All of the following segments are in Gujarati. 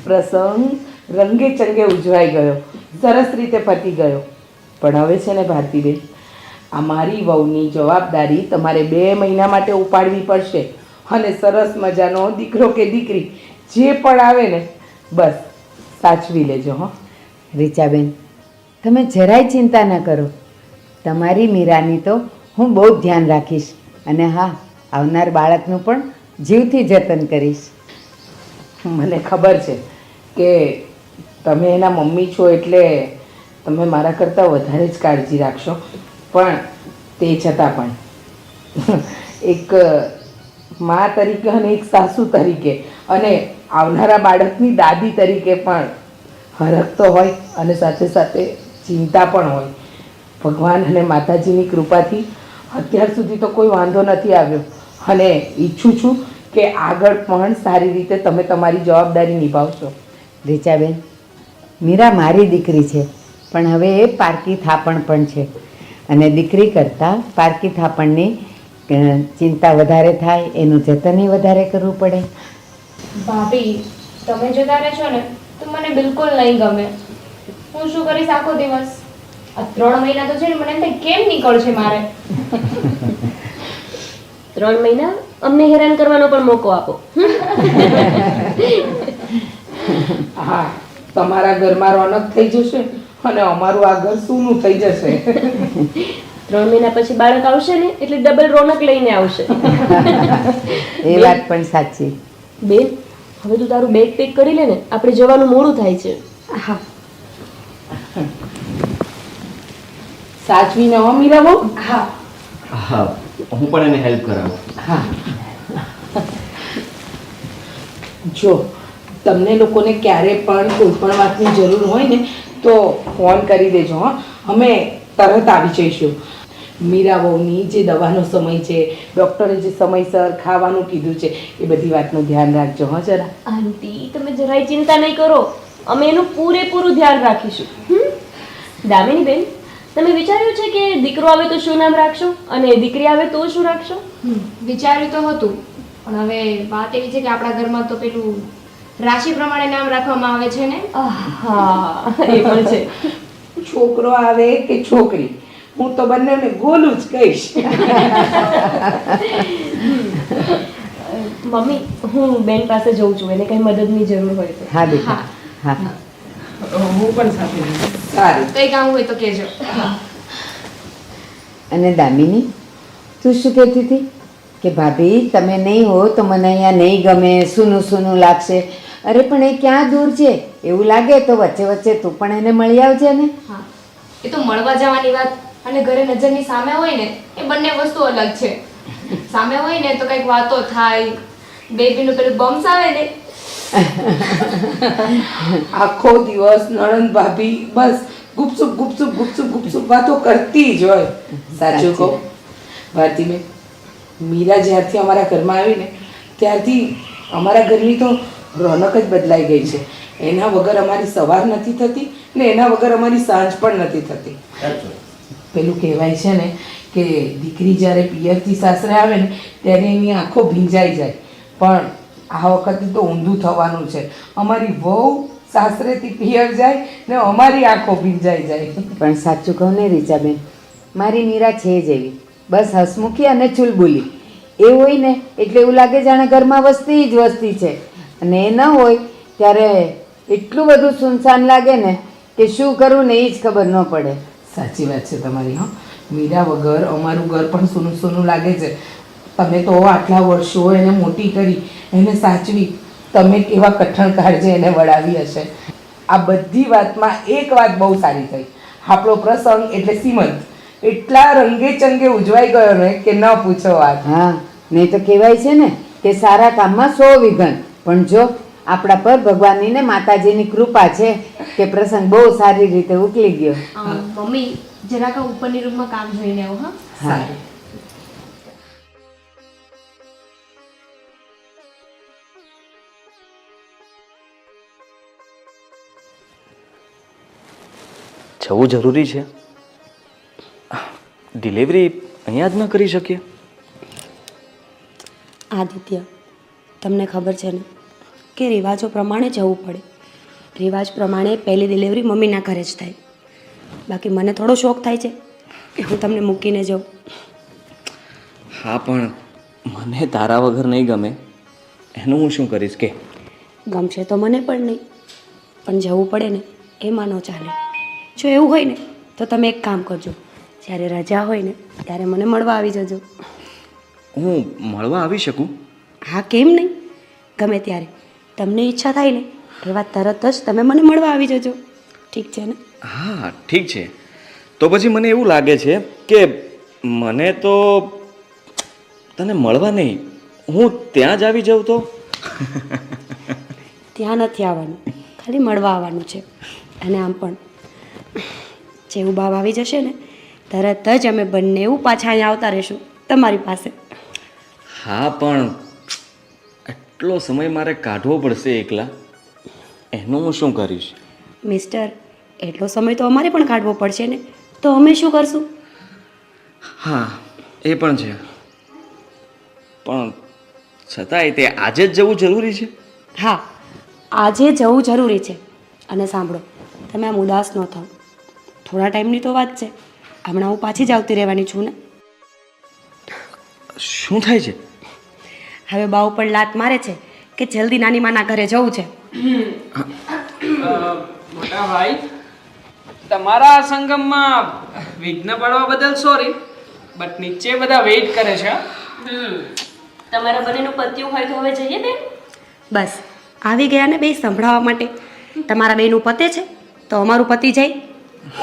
પ્રસંગ રંગે ચંગે ઉજવાઈ ગયો, સરસ રીતે પતી ગયો. પણ હવે છે ને ભારતીબેન, આ મારી વહુની જવાબદારી તમારે 2 મહિના માટે ઉપાડવી પડશે. અને સરસ મજાનો દીકરો કે દીકરી જે પણ આવે ને બસ સાચવી લેજો. હો રીચાબેન, તમે જરાય ચિંતા ન કરો. તમારી મીરાની તો હું બહુ જ ધ્યાન રાખીશ. અને હા, આવનાર બાળકનું પણ જીવથી જતન કરીશ. મને ખબર છે કે તમે એના મમ્મી છો એટલે તમે મારા કરતાં વધારે જ કાળજી રાખશો. પણ તે છતાં પણ એક મા તરીકે અને એક સાસુ તરીકે અને આવનારા બાળકની દાદી તરીકે પણ હરખ તો હોય અને સાથે સાથે ચિંતા પણ હોય. ભગવાન અને માતાજીની કૃપાથી અત્યાર સુધી તો કોઈ વાંધો નથી આવ્યો અને ઈચ્છું છું કે આગળ પણ સારી રીતે તમે તમારી જવાબદારી નિભાવશો. રીચાબેન, મીરા મારી દીકરી છે, પણ હવે એ પારકી થાપણ પણ છે. અને દીકરી કરતાં પારકી થાપણની ચિંતા વધારે થાય, એનું જતન વધારે કરવું પડે. ભાભી, તમે જતા રહેશો ને તો મને બિલકુલ નહીં ગમે. હું શું કરીશ આખો દિવસ? આ 3 મહિના તો છે ને મને એમ થાય કેમ નીકળશે મારે. 3 મહિના અમને હેરાન કરવાનો પણ મોકો આપો. હા, તમારા ઘરમાં રોનક થઈ જશે અને અમારું આ ઘર સૂનું થઈ જશે. 3 મહિના પછી બાળક આવશે ને એટલે ડબલ રોનક લઈને આવશે. એ વાત પણ સાચી. બેન, હવે તું તારું બેગ પેક કરી લે ને, આપણે જવાનું મોડું થાય છે. હા. સાચવીને હો મીરા બહુ. હા. હા, હું પણ એને હેલ્પ કરાવું. હા, જો તમને લોકોને ક્યારે પણ કોઈ પણ વાતની જરૂર હોય ને તો ફોન કરી દેજો. હા, અમે તરત આવી જઈશું. મીરા બહુની જે દવાનો સમય છે, ડૉક્ટરે જે સમયસર ખાવાનું કીધું છે, એ બધી વાતનું ધ્યાન રાખજો. હા જરા. આંટી, તમે જરાય ચિંતા નહીં કરો, અમે એનું પૂરેપૂરું ધ્યાન રાખીશું. દામિની બેન, તમે વિચાર્યું છે કે દીકરો આવે તો શું નામ રાખશો અને દીકરી આવે તો શું રાખશો? વિચાર્યું તો હતું, પણ હવે વાત એવી છે કે આપણા ઘરમાં તો પેલું રાશિ પ્રમાણે નામ રાખવામાં આવે છે ને. હા, એ પણ છે. છોકરો આવે કે છોકરી, હું તો બંનેને ગોલું જ કહીશ. મમ્મી, હું બેન પાસે જઉં છું, એને કઈ મદદની જરૂર હોય તો. હા બેટા, હા. હું પણ સાથે જઈશ. સારું. કંઈ કામ હોય તો કહેજો. અને દામિની, તું શું કહેતી હતી કે ભાભી તમે નહીં હો તો મને અહીંયા નહીં ગમે, સૂનું સૂનું લાગશે. અરે પણ એ ક્યાં દૂર છે, એવું લાગે તો વચ્ચે વચ્ચે તું પણ એને મળી આવજે ને. હા, એ તો મળવા જવાની વાત અને ઘરે નજરની સામે હોય ને એ બંને વસ્તુ અલગ છે. સામે હોય ને તો કંઈક વાતો થાય, બેબીનું પેલું બમ્સ આવે ને. આખો દિવસ નણંદ ભાભી બસ ગુપસુપ ગુપસુપ ગુપસુપ ગુપસુપ વાતો કરતી જ હોય. સાચું કહું ભારતીબેન, મીરા જ્યારથી અમારા ઘરમાં આવી ને ત્યારથી અમારા ઘરની તો રોનક જ બદલાઈ ગઈ છે. એના વગર અમારી સવાર નથી થતી ને એના વગર અમારી સાંજ પણ નથી થતી. પેલું કહેવાય છે ને કે દીકરી જ્યારે પિયરથી સાસરે આવે ને ત્યારે એની આંખો ભીંજાઈ જાય, પણ આ વખતે તો ઊંધું થવાનું છે. અમારી વહુ સાસરેથી પિયર જાય ને અમારી આંખો ભીંજાઈ જાય. પણ સાચું કહું ને રીચાબેન, મારી મીરા છે જ એવી, બસ હસમુખી અને ચુલબુલી. એ હોય ને એટલે એવું લાગે જાણે ઘરમાં વસ્તી જ વસ્તી છે, અને એ ન હોય ત્યારે એટલું બધું સુનસાન લાગે ને કે શું કરવું ને એ જ ખબર ન પડે. સાચી વાત છે તમારી. હા, મીરા વગર અમારું ઘર પણ સૂનું સૂનું લાગે છે. તમે તો આટલા વર્ષો એને મોટી કરી, એને સાચવી, તમે કેવા કઠણ કાળજે એને વળાવી હશે. આ બધી વાતમાં એક વાત બહુ સારી થઈ, આપણો પ્રસંગ એટલે સીમંત એટલા રંગે ચંગે ઉજવાઈ ગયો ને કે ન પૂછો વાત. હા, નહીં તો કહેવાય છે ને કે સારા કામમાં 100 વિઘન, પણ જો આપણા પર ભગવાનની ને માતાજીની કૃપા છે કે પ્રસંગ બહુ સારી રીતે ઉકલી ગયો. મમ્મી, જરાક ઉપરની રૂમમાં કામ જોઈને આવો. હા, સારું. જવું જરૂરી છે? ડિલિવરી અહીંયા જ ન કરી શકીએ? આદિત્ય, તમને ખબર છે ને કે રિવાજો પ્રમાણે જવું પડે. રિવાજ પ્રમાણે પહેલી ડિલિવરી મમ્મીના ઘરે જ થાય. બાકી મને થોડો શોખ થાય છે કે હું તમને મૂકીને જાઉં. હા, પણ મને તારા વગર નહીં ગમે. એનું હું શું કરીશ કે? ગમશે તો મને પણ નહીં, પણ જવું પડે ને એમાં ન ચાલે. જો એવું હોય ને તો તમે એક કામ કરજો, જ્યારે રજા હોય ને ત્યારે મને મળવા આવી જજો. હું મળવા આવી શકું? હા, કેમ નહીં? ગમે ત્યારે તમને ઈચ્છા થાય ને એવા તરત જ તમે મને મળવા આવી જજો. ઠીક છે ને? હા, ઠીક છે. તો પછી મને એવું લાગે છે કે મને તો તને મળવા નહીં, હું ત્યાં જ આવી જાઉં તો? ત્યાં નથી આવવાનું, ખાલી મળવા આવવાનું છે. અને આમ પણ જેવું બાવ આવી જશે ને તરત જ અમે બંને એવું પાછા અહીંયા આવતા રહીશું તમારી પાસે. હા, પણ એટલો સમય મારે કાઢવો પડશે એકલા. એનું હું શું કરીશ? મિસ્ટર, એટલો સમય તો અમારે પણ કાઢવો પડશે ને, તો અમે શું કરશું? હા, એ પણ છે. પણ છતાંય તે આજે જ જવું જરૂરી છે? હા, આજે જવું જરૂરી છે. અને સાંભળો, તમે આમ ઉદાસ ન થાઓ. થોડા ટાઈમની તો વાત છે, હમણાં હું પાછી જ આવતી રહેવાની છું ને. શું થાય છે? હવે બાવ પણ લાત મારે છે કે જલ્દી નાની માના ઘરે જવું છે. મોટા ભાઈ, તમારા સંગમમાં વિઘ્ન પડવા બદલ સોરી, બટ નીચે બધા વેઇટ કરે છે. તમારા બંનેનું પત્યું હોય તો હવે જઈએ બેન. બસ આવી ગયા ને બે સંભળાવવા માટે. તમારા બેનું પતે છે તો અમારું પતિ જાય.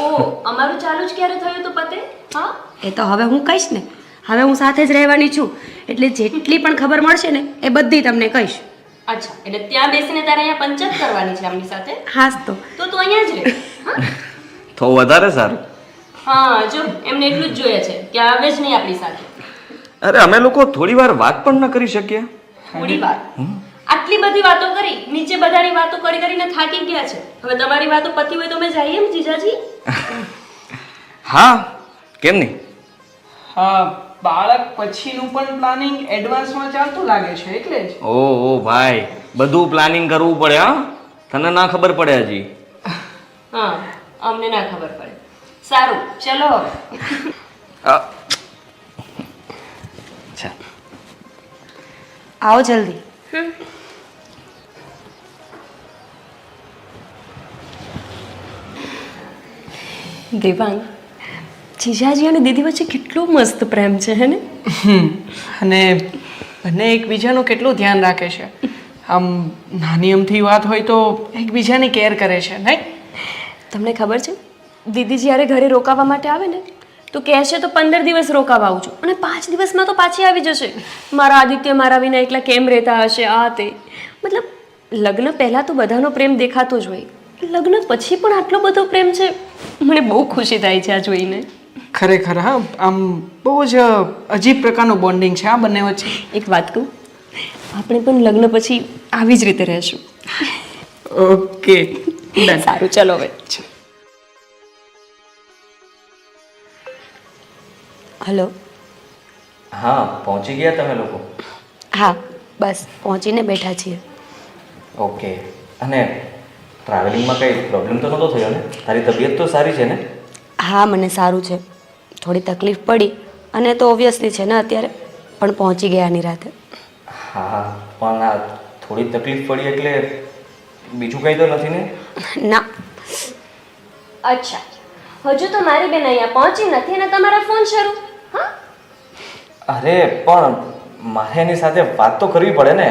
ઓ, અમારું ચાલુ જ ક્યારે થયું તો પતે? હા, એ તો હવે હું કહીશ ને. હવે હું સાથે જ રહેવાની છું, એટલે જેટલી પણ ખબર મળશે ને એ બધી તમને કહીશ. અચ્છા, એટલે ત્યાં બેસીને તારે અહીંયા પંચાયત કરવાની છે આમની સાથે? હાસ તો. તો તું અહીંયા જ રહે. હા? તો વધારે સારું. હા, જો એમને એટલું જ જોઈએ છે કે આવે જ નહીં આપણી સાથે. અરે, અમે લોકો થોડી વાર વાત પણ ન કરી શકીએ? થોડી વાર આટલી બધી વાતો કરી, નીચે બધાની વાતો કરી કરીને થાકી ગયા છે. હવે તમારી વાતો પતી હોય તો અમે જઈએ એમ જીજાજી? હા, કેમ નહીં? હા, બાળક પછીનું પણ પ્લાનિંગ એડવાન્સમાં ચાલતું લાગે છે એટલે જ. ઓ ભાઈ, બધું પ્લાનિંગ કરવું પડે. હા, તને ના ખબર પડે હજી? હા, અમને ના ખબર પડે. સારું, ચલો હવે. અચ્છા, આવો જલ્દી. દેવાંગ, જીજાજી અને દીદી વચ્ચે કેટલો મસ્ત પ્રેમ છે હે ને? અને બંને એકબીજાનું કેટલું ધ્યાન રાખે છે. આમ નાની અમથી વાત હોય તો એકબીજાની કેર કરે છે, નહીં? તમને ખબર છે, દીદી જ્યારે ઘરે રોકાવા માટે આવે ને તો કહે છે તો 15 દિવસ રોકાવા આવું છું અને 5 દિવસમાં તો પાછી આવી જશે. મારા આદિત્ય મારા વિના એકલા કેમ રહેતા હશે, આ તે. મતલબ લગ્ન પહેલાં તો બધાનો પ્રેમ દેખાતો જ હોય, લગ્ન પછી પણ આટલો બધો પ્રેમ છે. મને બહુ ખુશી થાય છે આ જોઈને. ખરેખર હા, આમ બહુ જ અજીબ પ્રકારનું બોન્ડિંગ છે આ બંને વચ્ચે. એક વાત કહું, આપણે પણ લગ્ન પછી આવી જ રીતે રહેશું. ઓકે, સારું, ચલો હવે. હલો. હા, પહોંચી ગયા તમે લોકો? હા, બસ પહોંચીને બેઠા છીએ. ઓકે. અને ટ્રાવેલિંગમાં કંઈ પ્રોબ્લેમ તો નહોતો થયો ને? તારી તબિયત તો સારી છે ને? હા, મને સારું છે. થોડી તકલીફ પડી અને તો ઓબ્વિયસલી છે ને અત્યારે, પણ પહોંચી ગયા નિરાતે. હા, પણ આ થોડી તકલીફ પડી એટલે બીજું કંઈ તો નથી ને? ના. અચ્છા, હજુ તો મારી બેન અહીંયા પહોંચી નથી અને તમારા ફોન શરૂ? હા, અરે પણ મારે એની સાથે વાત તો કરવી પડે ને.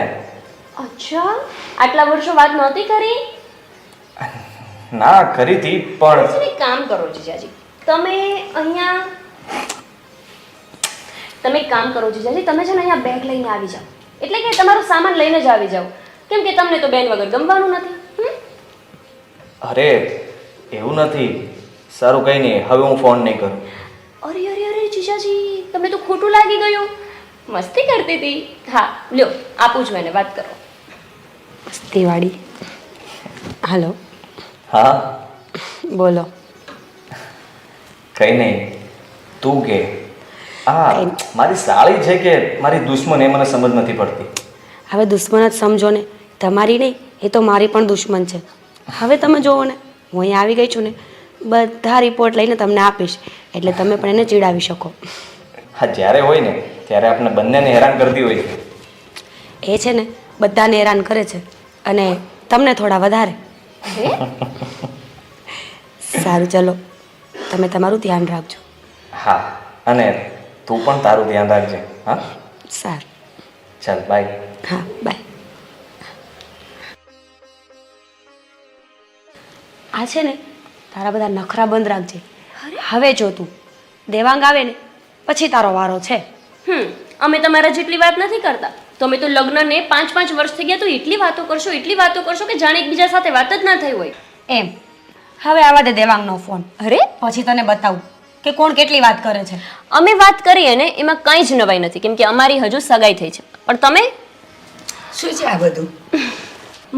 અચ્છા, આટલા વર્ષો વાત નહોતી કરી? ના, કરી હતી પણ પછી એક કામ કરો જીજાજી, તમે એક કામ કરો જીજાજી, તમે છે ને અહીંયા બેગ લઈને આવી જાઓ. એટલે કે તમારો સામાન લઈને જ આવી જાઓ, કેમ કે તમને તો બેન વગર ગમવાનું નથી. અરે એવું નથી. સારું, કંઈ નહીં, હવે હું ફોન નહીં કરું. અરે અરે અરે જીજાજી, તમને તો ખોટું લાગી ગયું. મસ્તી કરતી હતી. હા, લ્યો આપું છું એને, વાત કરો. મસ્તીવાળી. હલો. હા, બોલો. કંઈ નહીં, તું કે. હા મારી સાળી છે કે મારી દુશ્મન એ મને સમજ નથી પડતી. હવે દુશ્મન જ સમજો ને, તમારી નહીં, એ તો મારી પણ દુશ્મન છે. હવે તમે જુઓ ને, હું અહીંયા આવી ગઈ છું ને, બધા રિપોર્ટ લઈને તમને આપીશ, એટલે તમે પણ એને ચીડાવી શકો. હા જ્યારે હોય ને ત્યારે આપણે બંનેને હેરાન કરતી હોય છે. એ છે ને બધાને હેરાન કરે છે, અને તમને થોડા વધારે. સારું, ચલો, તમે તમારું ધ્યાન રાખજો. હા અને તું પણ તારું ધ્યાન રાખજે. હા સારું, ચાલ બાય. હા, બાય. આ છે ને તારા બધા નખરા બંધ રાખજે. હવે જો તું દેવાંગ આવે ને પછી તારો વારો છે. અમે તમારા જેટલી વાત નથી કરતા. તો અમે તો લગ્નને 5-5 વર્ષ થઈ ગયા, તો એટલી વાતો કરશો કે જાણે એકબીજા સાથે વાત જ ના થઈ હોય. એમ હવે આવા દે દેવાંગનો ફોન, અરે પછી તને બતાવું કે કોણ કેટલી વાત કરે છે. અમે વાત કરીએ ને એમાં કંઈ જ નવાઈ નથી, કેમ કે અમારી હજુ સગાઈ થઈ છે. પણ તમે શું છે આ બધું?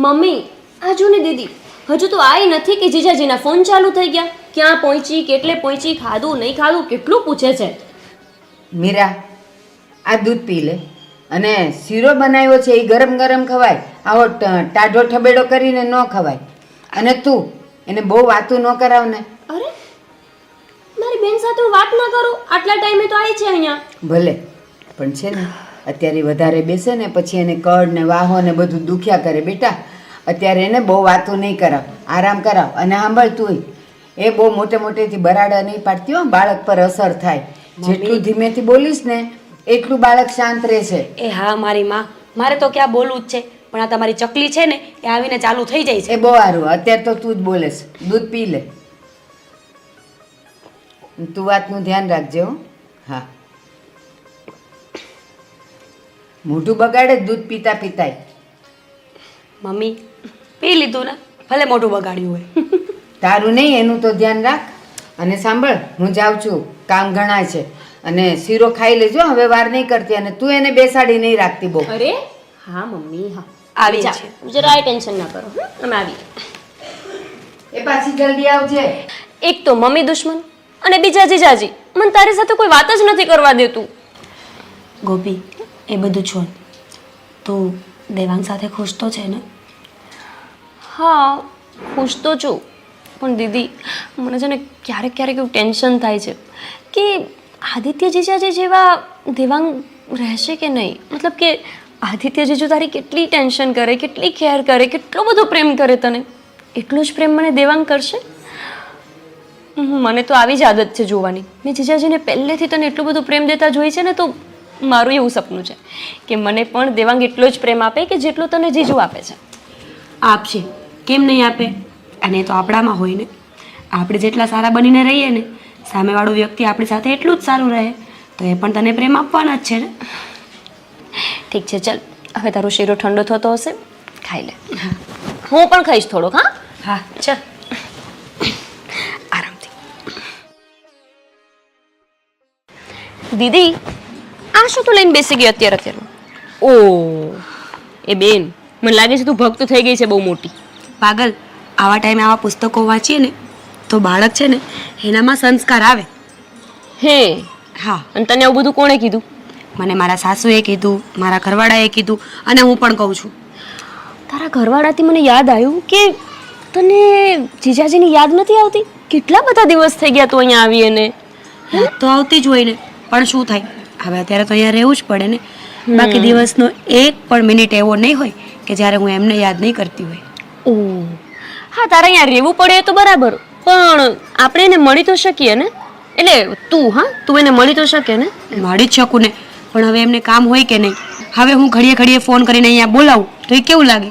મમ્મી આ જો ને દીદી હજુ તો આઈ નથી કે જીજાજીના ફોન ચાલુ થઈ ગયા. ક્યાં પહોંચી, કેટલે પહોંચી, ખાધું નહીં ખાધું, કેટલું પૂછે છે. મીરા, આ દૂધ પી લે. અને શીરો બનાવ્યો છે એ ગરમ ગરમ ખવાય, આવો ટાઢો ઠબેડો કરીને ન ખવાય. અને તું એને બહુ વાતું ન કરાવ ને. અરે મારી બેન સાથે હું વાત ના કરું, આટલા ટાઈમે તો આવી છે અહીંયા. ભલે, પણ છે ને અત્યારે વધારે બેસે ને પછી એને કડ ને વાહો ને બધું દુખ્યા કરે. બેટા અત્યારે એને બહુ વાતો નહીં કરાવ, આરામ કરાવ. અને સાંભળ તું, એ બહુ મોટે મોટેથી બરાડા નહીં પાડતી હો, બાળક પર અસર થાય. જેટલું ધીમેથી બોલીશ ને એટલું બાળક શાંત રહેશે. એ હા મારી માં, મારે તો ક્યાં બોલવું જ છે, પણ આ તમારી ચકલી છે ને એ આવીને ચાલુ થઈ જાય છે. એ બહુ સારું, અત્યારે તો તું જ બોલે છે. દૂધ પી લે. તું વાતનું ધ્યાન રાખજે હો. હા, મોઢું બગાડે જ દૂધ પીતા પીતાય. મમ્મી પી લીધું ને, ભલે મોઢું બગાડ્યું હોય. તારું નહીં, એનું તો ધ્યાન રાખ. અને સાંભળ, હું જાઉં છું, કામ ઘણા છે. અને શીરો ખાઈ લેજો, હવે વાર નહીં કરતી. અને તું એને બેસાડી નહીં રાખતી બહુ. અરે હા મમ્મી, હા આવી જા. જરાય ટેન્શન ના કરો. અમે આવી. એ પાછી જલ્દી આવજે. એક તો મમ્મી દુશ્મન અને બીજા જીજાજી મને તારી સાથે કોઈ વાત જ નથી કરવા દેતું. ગોપી, એ બધું છોડ. તું દેવાંગ સાથે ખુશ તો છે ને? હા ખુશ તો છું, પણ દીદી મને છે ને ક્યારેક ક્યારેક એવું ટેન્શન થાય છે કે આદિત્ય જીજાજી જેવા દેવાંગ રહેશે કે નહીં. મતલબ કે આદિત્ય જીજુ તારી કેટલી ટેન્શન કરે, કેટલી કેર કરે, કેટલો બધો પ્રેમ કરે તને, એટલો જ પ્રેમ મને દેવાંગ કરશે? મને તો આવી જ આદત છે જોવાની. મેં જીજાજીને પહેલેથી તને એટલો બધો પ્રેમ દેતા જોઈ છે ને, તો મારું એવું સપનું છે કે મને પણ દેવાંગ એટલો જ પ્રેમ આપે કે જેટલો તને જીજુ આપે છે. આપશે, કેમ નહીં આપે? અને એ તો આપણામાં હોય ને. આપણે જેટલા સારા બનીને રહીએ ને, સામેવાળો વ્યક્તિ આપણી સાથે એટલું જ સારું રહે, તો એ પણ તને પ્રેમ આપવાના જ છે ને. ઠીક છે, ચાલ હવે તારો શીરો ઠંડો થતો હશે, ખાઈ લે. હું પણ ખાઈશ થોડોક. હા હા, ચાલ. આરામથી. દીદી આ શું તું લઈને બેસી ગઈ અત્યારે? ઓ એ બેન, મને લાગે છે તું ભક્ત થઈ ગઈ છે બહુ મોટી. પાગલ, આવા ટાઈમે આવા પુસ્તકો વાંચીએ ને તો બાળક છે ને એનામાં સંસ્કાર આવે. હે હા, અને તને આવું બધું કોણે કીધું? મને મારા સાસુએ કીધું, મારા ઘરવાળાએ કીધું, અને હું પણ કહું છું. તારા ઘરવાળાથી મને યાદ આવ્યું કે તને જીજાજીની યાદ નથી આવતી? કેટલા બધા દિવસ થઈ ગયા તું અહીંયા આવી એને. યાદ તો આવતી જ હોય ને, પણ શું થાય, હવે અત્યારે તો અહીંયા રહેવું જ પડે ને. બાકી દિવસનો એક પણ મિનિટ એવો નહીં હોય કે જ્યારે હું એમને યાદ નહીં કરતી હોય. ઓ હા, તારે અહીંયા રહેવું પડે એ તો બરાબર, પણ આપણે એને મળી તો શકીએ ને? એટલે તું એને મળી તો શકે ને? મળી જ શકું ને, પણ હવે એમને કામ હોય કે નહીં. હવે હું ઘડીએ ઘડીએ ફોન કરીને અહીંયા બોલાવું તો એ કેવું લાગે?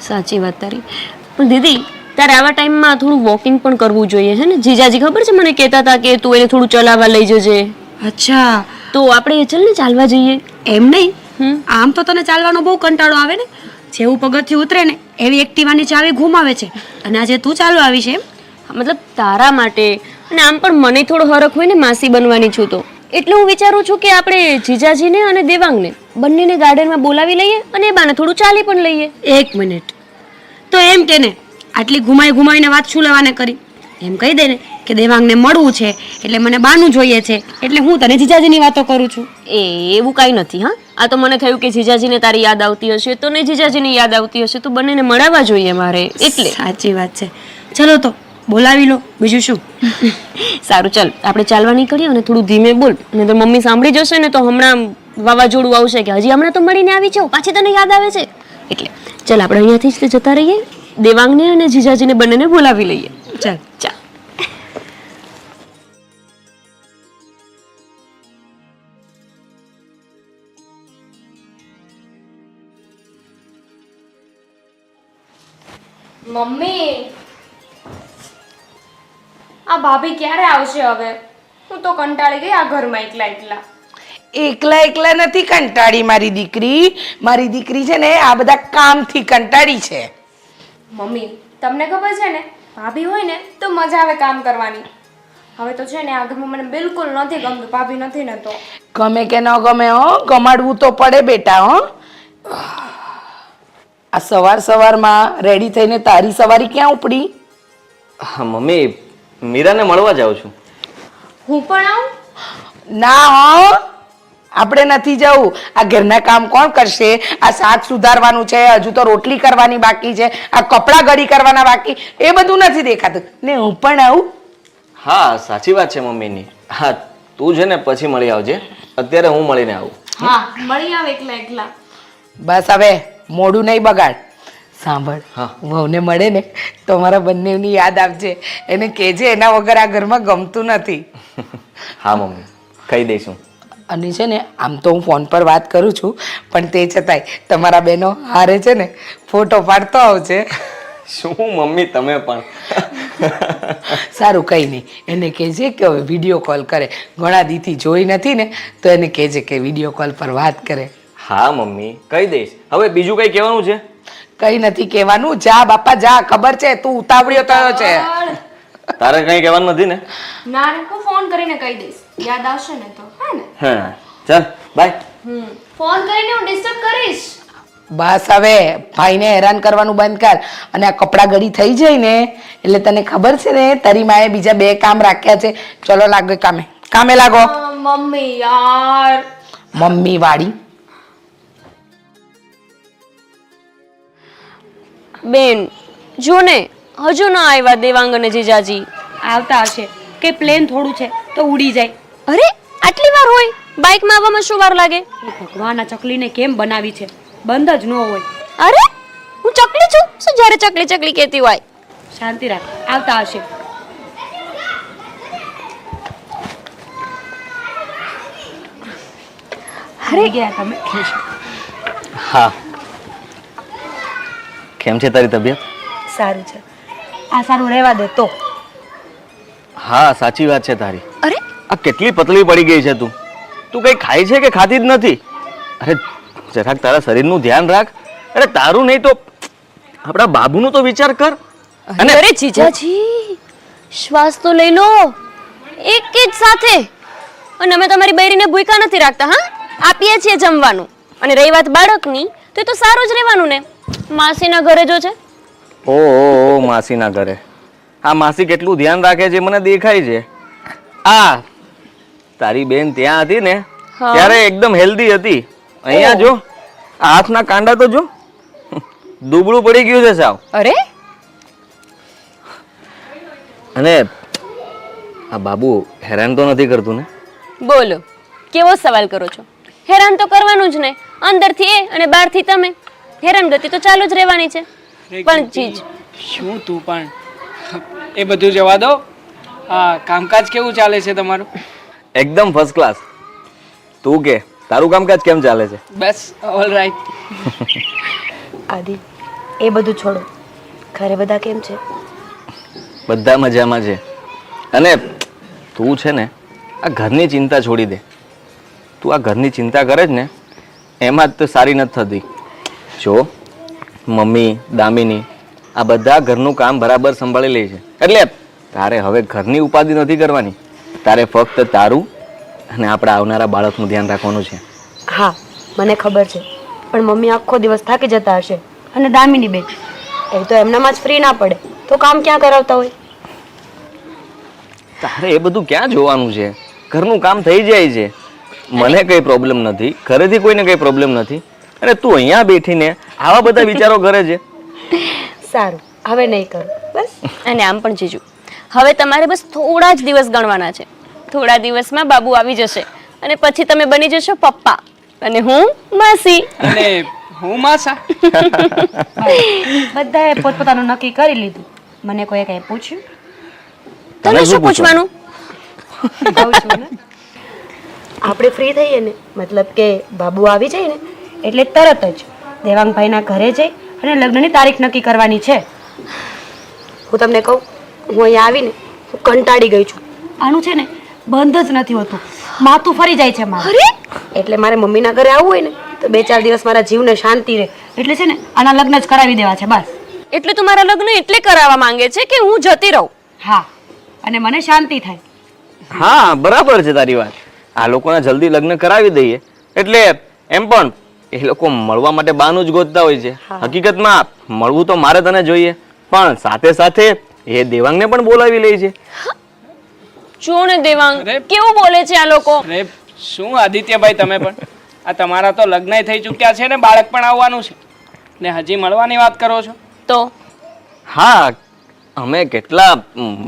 સાચી વાત તારી. પણ દીદી તારે આવા ટાઈમમાં થોડું વોકિંગ પણ કરવું જોઈએ છે ને? જીજાજી ખબર છે મને કહેતા હતા કે તું એને થોડું ચલાવવા લઈ જજે. અચ્છા, તો આપણે ચાલ ને ચાલવા જઈએ. એમ નહીં, આમ તો તને ચાલવાનો બહુ કંટાળો આવે ને. જેવું પગથિયું ઉતરે ને એવી એક્ટિવાની ચાવી ઘુમાવે છે, અને આજે તું ચાલવા આવી છે એમ? મતલબ તારા માટે, અને આમ પણ મને થોડો હરખ હોય ને, માસી બનવાની છું તો. એટલે હું વિચારું છું કે આપણે જીજાજીને અને દેવાંગને બંનેને ગાર્ડનમાં બોલાવી લઈએ અને એ બાને થોડું ચાલી પણ લઈએ. એક મિનિટ, તો એમ કે ને આટલી ઘુમાઈને વાત શું લેવાને કરી? એમ કહી દે ને કે દેવાંગને મળવું છે એટલે મને બાનું જોઈએ છે એટલે હું તને જીજાજીની વાતો કરું છું. એ એવું કાંઈ નથી હા. આ તો મને થયું કે જીજાજીને તારી યાદ આવતી હશે તો ને જીજાજીની યાદ આવતી હશે તો બંનેને મળાવવા જોઈએ મારે એટલે. સાચી વાત છે. ચલો તો બોલાવી લો, બીજું શું. સારું ચાલ આપણે ચાલવા નીકળીએ અને થોડું ધીમે બોલ અને તો મમ્મી સાંભળી જશે ને તો હમણાં વાવાઝોડું આવશે કે હજી હમણાં તો મળીને આવી જાઓ પાછી તને યાદ આવે છે એટલે ચાલ આપણે અહીંયાથી જ જતા રહીએ દેવાંગને અને જીજાજીને બંનેને બોલાવી લઈએ. ચાલ ચાલ. મમ્મી આ ભાભી ક્યારે આવશે હવે? હું તો કંટાળી ગઈ આ ઘરમાં એકલા એકલા. એકલા એકલા નથી કંટાળી મારી દીકરી છે ને આ બધા કામથી કંટાળી છે. મમ્મી તમને ખબર છે ને ભાભી હોય ને તો મજા આવે કામ કરવાની. હવે તો છે ને આ ઘરમાં મને બિલકુલ નથી ગમતું, ભાભી નથી ને તો. ગમે કે ન ગમે હો, ગમાડવું તો પડે બેટા હો. આ સવારમાં રેડી થઈને તારી સવારી ક્યાં ઉપડી? હા મમ્મી, મીરાને મળવા જાઉં છું. હું પણ આવું? ના હો, આપણે નથી જવું. આ ઘરના કામ કોણ કરશે? આ શાક સુધારવાનું છે, હજુ તો રોટલી કરવાની બાકી છે, આ કપડાં ઘડી કરવાના બાકી, એ બધું નથી દેખાતું ને હું પણ આવું. હા સાચી વાત છે મમ્મીની. હા તું છે ને પછી મળી આવજે, અત્યારે હું મળીને આવું. હા મળી આવે એકલા એકલા. બસ હવે મોડું નહીં બગાડ. સાંભળ, હા. વહુને મળે ને તો મારા બંનેની યાદ આપજે, એને કહેજે એના વગર આ ઘરમાં ગમતું નથી. હા મમ્મી કહી દઈશું. અને છે ને આમ તો હું ફોન પર વાત કરું છું પણ તે છતાંય તમારા બહેનો હારે છે ને ફોટો પાડતો આવજે. શું મમ્મી તમે પણ. સારું કંઈ નહીં, એને કહેજે કે હવે વિડીયો કોલ કરે. ઘણા દીથી જોઈ નથી ને તો એને કહેજે કે વિડીયો કોલ પર વાત કરે. હા મમ્મી કહી દઈશ. હવે બીજું કઈ કહેવાનું છે? કંઈ નથી કહેવાનું. જા બાપા જા, ખબર છે તું ઉતાવળિયો થયો છે. તારે કઈ કહેવાનું નથી ને? ના રે હું ફોન કરીને કહી દઈશ, યાદ આવશે ને તો. હા ને? હા ચાલ બાય. ફોન કરીને હું ડિસ્ટર્બ કરીશ. બસ હવે ભાઈને હેરાન કરવાનું બંધ કર. અને આ કપડાં ઘડી થઈ જાય ને એટલે તને ખબર છે ને તારી માએ બીજા 2 કામ રાખ્યા છે. ચલો લાગો કામે લાગો. મમ્મી યાર. મમ્મી વાળી. બેન જો ને હજુ ના આવ્યા દેવાંગ અને જીજાજી. આવતા હશે કે પ્લેન થોડું છે તો ઉડી જાય. અરે આટલી વાર હોય? બાઇકમાં આવવામાં શું વાર લાગે? એ ભગવાન આ ચકલીને કેમ બનાવી છે, બંધ જ ન હોય. અરે હું ચકલી છું શું જ્યારે ચકલી ચકલી કહેતી હોય? શાંતિ રાખ, આવતા હશે. અરે ગયા તમે. હા કેમ છે તારી તબિયત? સારું છે. આ સારું રહેવા દે તો. હા સાચી વાત છે તારી. અરે આ કેટલી પતલી પડી ગઈ છે તું. તું કઈ ખાય છે કે ખાતી જ નથી? અરે જરાક તારા શરીરનું ધ્યાન રાખ. અરે તારું નહીં તો આપણા બાબુનું તો વિચાર કર. અને અરે જીજાજી શ્વાસ તો લઈ લો એક જ સાથે. અને અમે તમારી બૈરીને ભૂખ્યા નથી રાખતા. હા આપીએ છીએ જમવાનું. અને રહી વાત બાળકની તો એ તો સારું જ રહેવાનું ને. માસીના ઘરે જો છે. ઓ માસીના ઘરે. આ માસી કેટલું ધ્યાન રાખે છે મને દેખાય છે. આ તારી બેન ત્યાં હતી ને ત્યારે એકદમ હેલ્ધી હતી. અહીંયા જો આ હાથના કાંડા તો જો દુબળું પડી ગયું છે સાવ. અરે અને આ બાબુ હેરાન તો નથી કરતું ને? બોલો કેવો સવાલ કરો છો? હેરાન તો કરવાનું જ ને. અંદરથી એ અને બહારથી તમે. હેરાનગતિ તો ચાલુ જ રહેવાની છે. પણ ચીજ શું તું પણ એ બધું જવા દો. હા કામકાજ કેવું ચાલે છે તમારું? એકદમ ફર્સ્ટ ક્લાસ. તું કે તારું કામકાજ કેમ ચાલે છે? બસ ઓલ રાઈટ. આદિ એ બધું છોડો, ઘરે બધા કેમ છે? બધા મજામાં છે. અને તું છે ને આ ઘરની ચિંતા છોડી દે. તું આ ઘરની ચિંતા કરે જ ને એમાં જ તો સારી નથી થતી. જો મમ્મી દામિની આ બધા ઘરનું કામ બરાબર સંભાળી લે છે એટલે તારે હવે ઘરની ઉપાધિ નથી કરવાની. તારે ફક્ત તારું અને આપણા આવનારા બાળકનું ધ્યાન રાખવાનું છે. હા મને ખબર છે, પણ મમ્મી આખો દિવસ થાકી જતા હશે. અને દામિની બેન એ તો એમનામાં જ ફ્રી ના પડે તો કામ ક્યાં કરાવતા હોય? તારે એ બધું ક્યાં જોવાનું છે? ઘરનું કામ થઈ જાય છે. મને કઈ પ્રોબ્લેમ નથી, ઘરેથી કોઈને કઈ પ્રોબ્લેમ નથી, અને તું અહીંયા બેઠીને આવા બધા વિચારો કરે છે. સારું, હવે નહીં કરું બસ. અને આમ પણ જીજુ, હવે તમારે બસ થોડા જ દિવસ ગણવાના છે. થોડા દિવસમાં બાબુ આવી જશે અને પછી તમે બની જશો પપ્પા અને હું માસી. અને હું માસા. બધાએ પોતપોતાનું નક્કી કરી લીધું. મને કોઈ કંઈ પૂછ્યું? તને શું પૂછવાનું? કહું છું ને, આપણે ફ્રી થઈએ ને, મતલબ કે બાબુ આવી જાય ને એટલે તરત જ દેવાંગભાઈના ઘરે જઈ અને લગ્નની તારીખ નક્કી કરવાની છે. હું તમને કહું, હું અહીંયા આવીને હું કંટાળી ગઈ છું. આનું છે ને બંધ જ નથી હોતું, માથું ફરી જાય છે મારું. એટલે મારે મમ્મીના ઘરે આવવું હોય ને તો 2-4 દિવસ મારા જીવને શાંતિ રહે એટલે છે ને આના લગ્ન જ કરાવી દેવા છે બસ. એટલે તું મારા લગ્ન એટલે કરાવવા માંગે છે કે હું જતી રહું? હા, અને મને શાંતિ થાય. હા, બરાબર છે તારી વાત. આ લોકોના જલ્દી લગ્ન કરાવી દઈએ એટલે એમ પણ એ લોકો મળવા માટે બાનું જ ગોતતા હોય છે. હકીકતમાં મળવું તો મારે તને જોઈએ, પણ સાથે સાથે એ દેવાંગને પણ બોલાવી લે છે. જો ને દેવાંગ અરે. કેવું બોલે છે આ લોકો. અરે શું આદિત્યભાઈ, તમે પણ આ તમારા તો લગ્ન થઈ ચૂક્યા છે ને બાળક પણ આવવાનું છે ને હજી મળવાની વાત કરો છો? તો હા, અમે કેટલા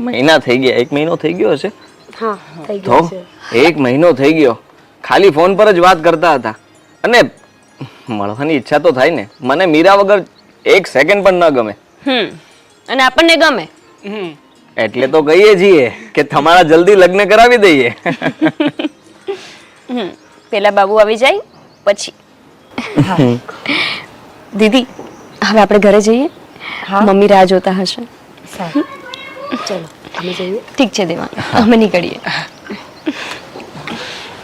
મહિના થઈ ગયા, 1 મહિનો થઈ ગયો હશે. હા, થઈ તો ગયું છે. 1 મહિનો થઈ ગયો, ખાલી ફોન પર જ વાત કરતા હતા. અને મળવાની ઈચ્છા તો થાય ને. મને મીરા વગર 1 સેકન્ડ પણ ન ગમે. અને આપણને ગમે. હમ એટલે તો કહીએ છીએ કે તમારા જલ્દી લગ્ન કરાવી દઈએ. પેલા બાબુ આવી જાય પછી. દીદી, હવે આપણે ઘરે જઈએ. મમ્મી રાહ જોતા હશે. સારું, ચલો અમે જઈએ. ઠીક છે દેવાંગ, અમે નીકળીએ.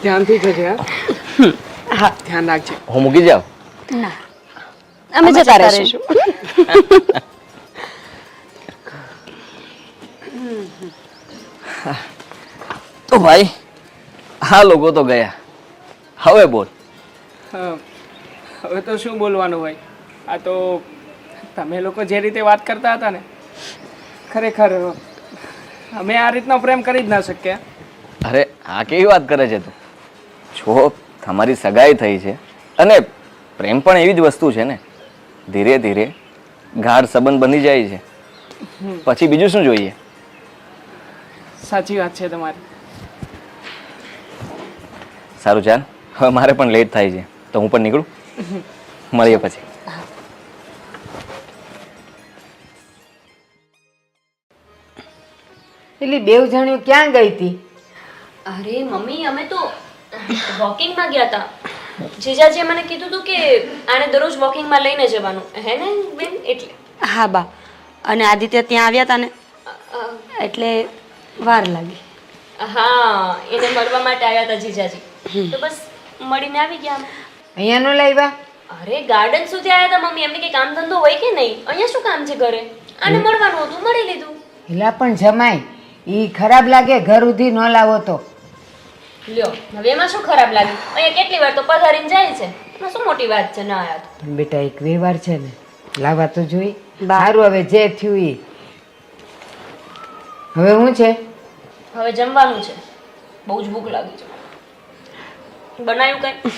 ધ્યાનથી જજે. હા, ધ્યાન રાખજે. હું મૂકી જાઉં? અમે જતા રહીશું. તો ભાઈ આ લોકો તો ગયા, હવે બોલ. હવે તો શું બોલવાનું હોય? આ તો તમે લોકો જે રીતે વાત કરતા હતા ને, ખરેખર અમે આ રીતનો પ્રેમ કરી જ ના શક્યા. અરે આ કેવી વાત કરે છે તું? જો તમારી સગાઈ થઈ છે અને પ્રેમ પણ એવી જ વસ્તુ છે ને, ધીરે ધીરે ગાઢ સંબંધ બની જાય છે, પછી બીજું શું જોઈએ? સાચી વાત છે તમારી. સારું ચાલ, હવે મારે પણ લેટ થાય છે તો હું પણ નીકળું. મળીએ પછી. એટલે બેવ જણ્યું ક્યાં ગઈ હતી? અરે મમ્મી, અમે તો વોકિંગમાં ગયા હતા. જીજાજીએ મને કીધું હતું કે આને દરરોજ વોકિંગમાં લઈને જવાનું, હે ને બેન? એટલે હા બા, અને આદિત્ય ત્યાં આવ્યા હતા ને એટલે વાર લાગી. હા, એને મળવા માટે આવ્યા હતા જીજાજી. તો બસ મળીને આવી ગયા અમે. અહીંયા નો લાવ્યા? અરે ગાર્ડન સુધી આવ્યા હતા મમ્મી. એમને કઈ કામ ધંધો હોય કે નહીં? અહીંયા શું કામ છે ઘરે? આને મળવાનું હતું, મળી લીધું. એલા પણ જમાય, ઈ ખરાબ લાગે ઘર સુધી ન લાવો તો. લ્યો, હવે એમાં શું ખરાબ લાગ્યું? અહીંયા કેટલી વાર તો પધારીને જાય છે, એમાં શું મોટી વાત છે? ના આયા તો. પણ બેટા એક વ્યવહાર છે ને, લાવવા તો જોઈ. સારું, હવે જે થયું ઈ. હવે શું છે? હવે જમવાનું છે, બહુ જ ભૂખ લાગી છે. બનાવ્યું કઈ?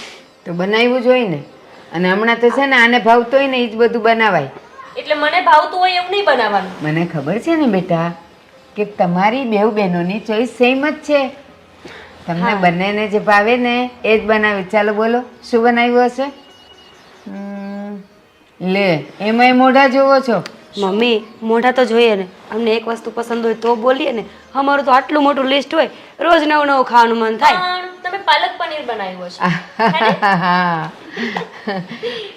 તો બનાવ્યું જ હોય ને. અને હમણાં તો છે ને આને ભાવતું હોય ને એ જ બધું બનાવાય. એટલે મને ભાવતું હોય એવું નહીં બનાવવાનું. મને ખબર છે ને બેટા કે તમારી બેવ બહેનોની ચોઈસ સેમ જ છે. તમને બંનેને જે ભાવે ને એ જ બનાવી. ચાલો બોલો, શું બનાવ્યું હશે? લે, એમાંય મોઢા જોવો છો? મમ્મી, મોઢા તો જોઈએ ને. અમને એક વસ્તુ પસંદ હોય તો બોલીએ ને. અમારું તો આટલું મોટું લિસ્ટ હોય, રોજ નવું નવું ખાવાનું મન થાય. પણ તમે પાલક પનીર બનાવ્યું હશે.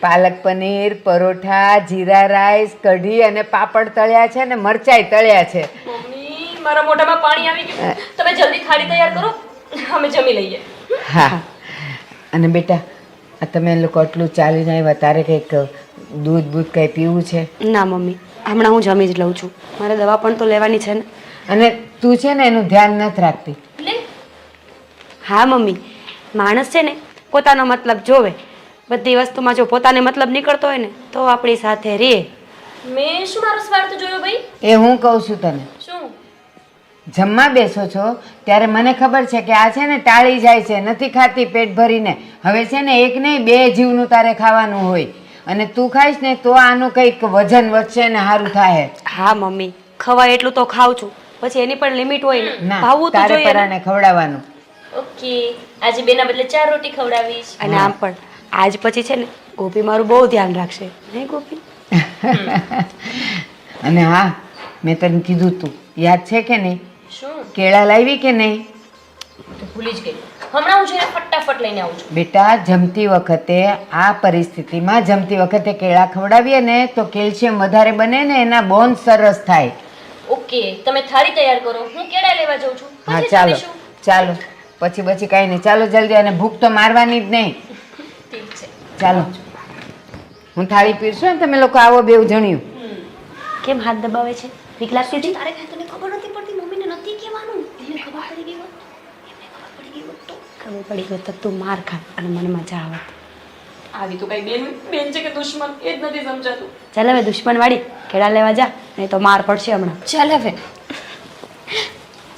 પાલક પનીર, પરોઠા, જીરા રાઈસ, કઢી અને પાપડ તળ્યા છે ને મરચાઈ તળ્યા છે. મમ્મી, મારા મોઢામાં પાણી આવી ગયું. તમે જલ્દી થાળી તૈયાર કરો, અમે જમી લઈએ. હા, અને બેટા આ તમે લોકો આટલું ચાલીને આવ્યા, તારે કંઈક દૂધ બૂધ કંઈ પીવું છે? ના મમ્મી, હમણાં હું જમી જ લઉં છું. મારે દવા પણ તો લેવાની છે ને. અને તું છે ને એનું ધ્યાન નથી રાખતી. હા મમ્મી, માણસ છે ને પોતાનો મતલબ જોવે. બધી વસ્તુમાં જો પોતાને મતલબ નીકળતો હોય ને તો આપણી સાથે રહે. મેં શું મારો સ્વાર્થ જોયો ભાઈ? એ હું કહું છું તને. શું? જમવા બેસો છો ત્યારે મને ખબર છે કે આ છે ને ટાળી જાય છે, નથી ખાતી પેટ ભરીને. હવે છે ને એક નહીં 2 જીવનું તારે ખાવાનું હોય, અને તું ખાઈશ ને તો આનું કંઈક વજન વધશે ને સારું થાય. હા મમ્મી, ખવાય એટલું તો ખાઉં છું, પછી એની પણ લિમિટ હોય ને. ના, ભાવવું તો તારે જોઈએ ને. પરાને ખવડાવવાનું. ઓકે, આજે બેના બદલે 4 રોટી ખવડાવીશ. અને આમ પણ આજ પછી છે ને ગોપી મારું બહુ ધ્યાન રાખશે, નહીં ગોપી? અને હા, મેં તને કીધું તું યાદ છે કે નહીં? શું? કેળા લાવી કે નહીં? તો ભૂલી જ ગઈ. હમણાં હું જઈને ફટાફટ લઈને આવું છું. બેટા, જમતી વખતે આ પરિસ્થિતિમાં જમતી વખતે કેળા ખવડાવીએ ને તો કેલ્શિયમ વધારે બને ને એના બોન્સ સરસ થાય. ઓકે, તમે થાળી તૈયાર કરો, હું કેળા લેવા જાઉં છું. હા પછી ચાલો જમીશું. ચાલો, પછી કાંઈ નહીં, ચાલો જલ્દી. અને ભૂખ તો મારવાની જ નહીં. ઠીક છે. ચાલો, હું થાળી પીરશું ને તમે લોકો આવો બેવ જણ્યું. કેમ હાથ દબાવે છે? બીક લાગતી હતી? તારે કાંઈ તને ખબર નથી પડતી, મમ્મીને નથી કહેવાનું. એને ખબર પડી ગઈ હોત. એમને ખબર પડી ગઈ હોત તો ખબર પડી ગઈ તો તું માર ખા અને મને મજા આવત. આવી તો કઈ બેન છે કે દુશ્મન, એ જ નથી સમજાતું. ચાલ હવે દુશ્મન વાળી કેળા લેવા જા, નહીં તો માર પડશે હમણાં. ચાલ હવે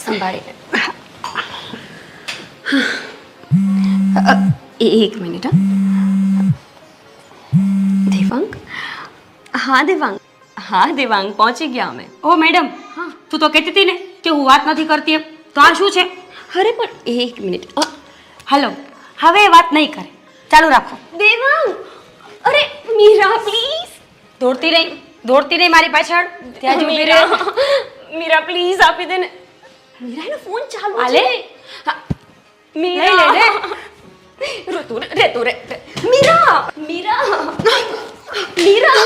સંભાળીને. એક મિનિટ. દેવાંગ? હા દેવાંગ, હા દેવાંગ, પહોંચી ગયા અમે. ઓ મેડમ, તું તો કહેતી હતી ને કે હું વાત નથી કરતી એમ, તો આ શું છે? અરે પણ એક મિનિટ. હાલો, હવે એ વાત નહીં કરે, ચાલુ રાખો. દેવાંગ, અરે મીરા પ્લીઝ. દોડતી નહીં મારી પાછળ, ત્યાં જ ઊભી રહે. મીરા પ્લીઝ આપી દે ને. મીરાનો ફોન ચાલુ આલે. છે. હા, લઈ મીરા લે. રે. મીરા, મીરા, મીરા,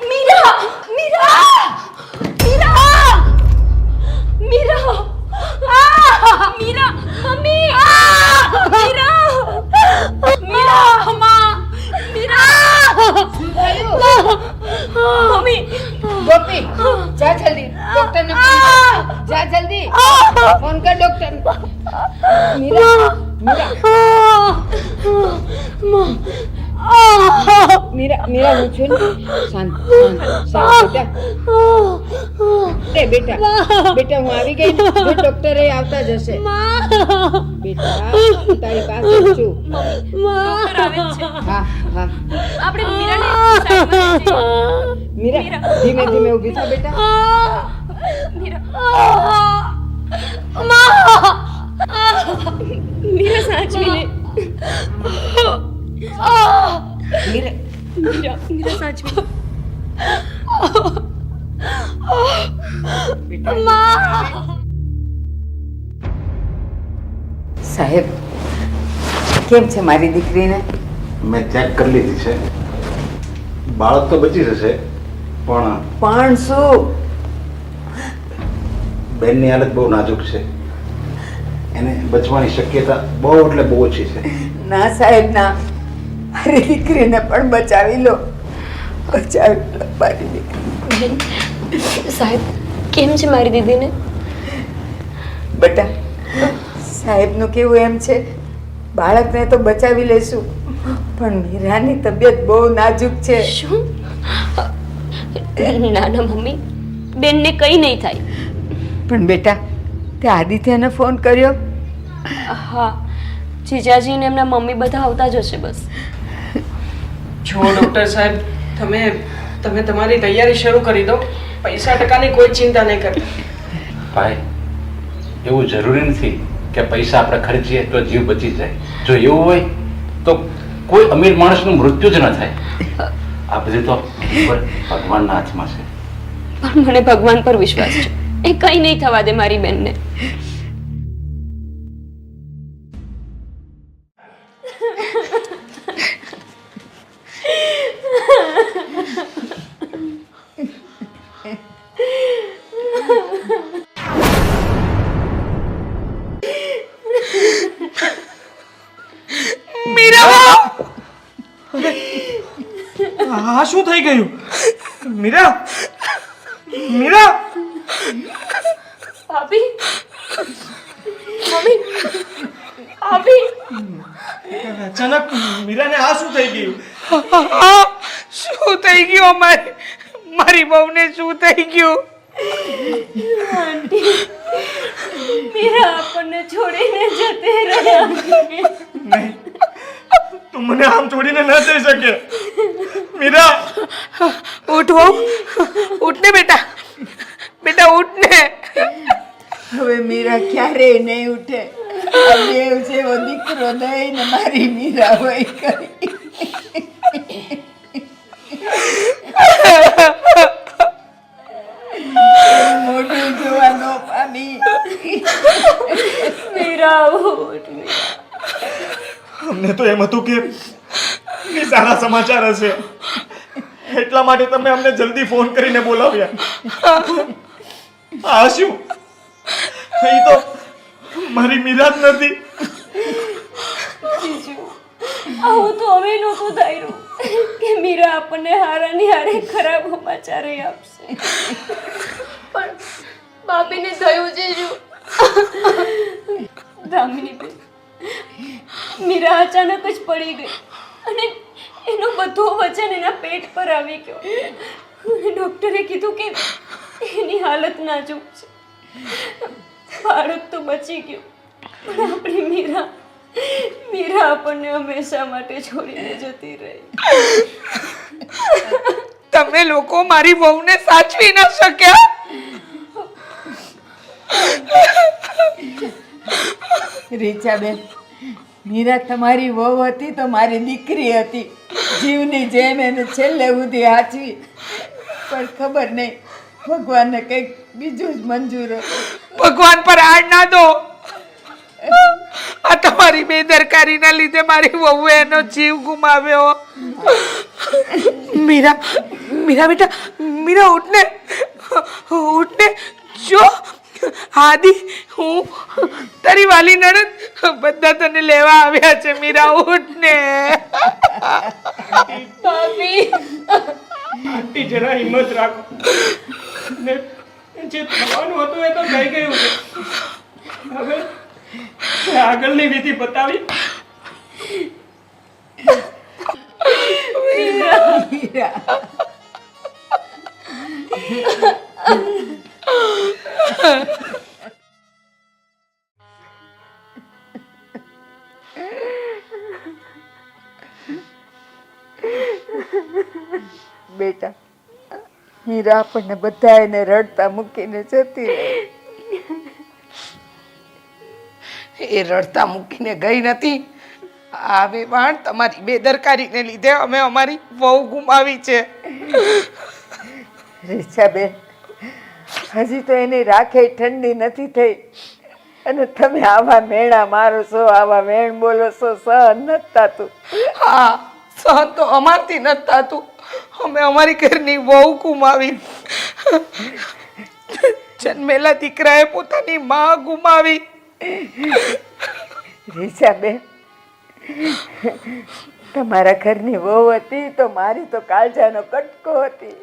મીરા, મીરા, મીરા, મીરા, મીરા, મમ્મી, મીરા, મીરા, માં, મીરા, મમ્મી. ગોપી, જા જલ્દી, ડોક્ટરને જા જલ્દી, ફોન કર ડોક્ટર. મીરા, મીરા હું છું ને. શાંત બેટા હું આવી ગઈ ને, જો ડોક્ટરે આવતા જ હશે. બેટા હું તારી પાસે જ છું. ડોક્ટર આવે છે. હા આપણે મીરાને સાઈડમાં લઈ જઈએ. મીરા, ધીમે ધીમે ઊભી થા બેટા. મીરા સાચવીને. મીરા સાચવીને. સાહેબ, કેમ છે મારી દીકરીને? મેં ચેક કરી લીધી છે, બાળક તો બચી જશે, પણ શું? બેનની હાલત બહુ નાજુક છે, એને બચવાની શક્યતા બહુ એટલે બહુ ઓછી છે. ના સાહેબ ના, મારી દીકરીને પણ બચાવી લો, બચાવી લો મારી દીકરી. સાહેબ, કેમ છે મારી દીદીને? બેટા, સાહેબનું કેવું એમ છે, બાળકને તો બચાવી લેશું, પણ મીરાની તબિયત બહુ નાજુક છે. શું? ના ના મમ્મી, બેનને કંઈ નહીં થાય. પણ બેટા, તે આદિત્યને ફોન કર્યો? હા, જીજાજી ને એમના મમ્મી બધા આવતા જ હશે. બસ જો ડૉક્ટર સાહેબ, તમે તમારી તૈયારી શરૂ કરી દો. પૈસા ટકાની કોઈ ચિંતા નહીં કરતા. ભાઈ, એવું જરૂરી નથી કે પૈસા આપણે ખર્ચીએ તો જીવ બચી જાય. જો એવું હોય તો કોઈ અમીર માણસનું મૃત્યુ જ ન થાય. આ બધું તો ભગવાનના હાથમાં છે. પણ મને ભગવાન પર વિશ્વાસ છે, એ કંઈ નહીં થવા દે મારી બેનને. આ શું થઈ ગયું? મીરા, મીરા, ભાભી, મમ્મી, ભાભી. અચાનક મીરાને આ શું થઈ ગયું? શું થઈ ગયું? મારી બહુને શું થઈ ગયું? મીરા આપણને છોડીને જતી રહ્યા. નહીં, તું મને આમ છોડીને ન જઈ શકે. મીરા, ઉઠ વહુ, ઉઠ ને બેટા, બેટા ઉઠ ને. હવે મીરા ક્યારેય નહીં ઉઠે. આ દેવ જેવો દીકરો દઈને મારી મીરા હોય કરી. મોઢું જોવા ન પામી. મીરા ઉઠ. અમને તો એમ હતું કે સારા સમાચાર હશે, એટલા માટે તમે અમને જલ્દી ફોન કરીને બોલાવ્યા. આ શું? એ તો મારી મીરા જ નથી. આવું તો હવે નહોતું ધાર્યું કે મીરા આપણને હારાની હારે ખરાબ સમાચાર આપશે. પણ ભાભીને થયું છે શું? દામિની બેન, મીરા અચાનક જ પડી ગઈ અને એનું બધું વજન એના પેટ પર આવી ગયો. ડોક્ટરે કીધું કે એની હાલત નાજુક છે. બાળક તો બચી ગયું, પણ આપણી મીરા આપણને હંમેશા માટે છોડીને જતી રહી. તમે લોકો મારી વહુને સાચવી ન શક્યા. રીચાબેન, મીરા તમારી વહુ હતી તો મારી દીકરી હતી. જીવની જેમ એને છેલ્લે સુધી હાચવી. પણ ખબર નહીં, ભગવાનને કંઈક બીજું જ મંજૂર હતું. ભગવાન પર આડ ના દો. આ તમારી બેદરકારીના લીધે મારી વહુએ એનો જીવ ગુમાવ્યો. મીરા, મીરા બેટા, મીરા ઉઠને, ઉઠને. જો આદિ, હું તારી વાલી નણંદ બધા તને લેવા આવ્યા છે. મીરા ઉઠને. ભાભી, આંટી જરા હિંમત રાખો ને, જે થવાનું હતું એ તો થઈ ગયું છે. હવે આગળની વિધિ બતાવી. મીરા, બેટા, મીરા આપણને બધા એને રડતા મૂકીને જતી રહી. એ રડતા મૂકીને ગઈ નથી. આ વેવાણ તમારી બેદરકારીને લીધે અમે અમારી વહુ ગુમાવી છે. રીચાબેન, હજી તો એની રાખે ઠંડી નથી થઈ અને તમે આવા મેણા મારો છો, આવા વેણ બોલો છો, સહન નથી થતું. હા, સહન તો અમારથી નથી થતું. અમે અમારી ઘરની વહુ ગુમાવી. જન્મેલા દીકરાએ પોતાની માં ગુમાવી. રીચાબેન, તમારા ઘરની વહુ હતી તો મારી તો કાળજાનો કટકો હતી.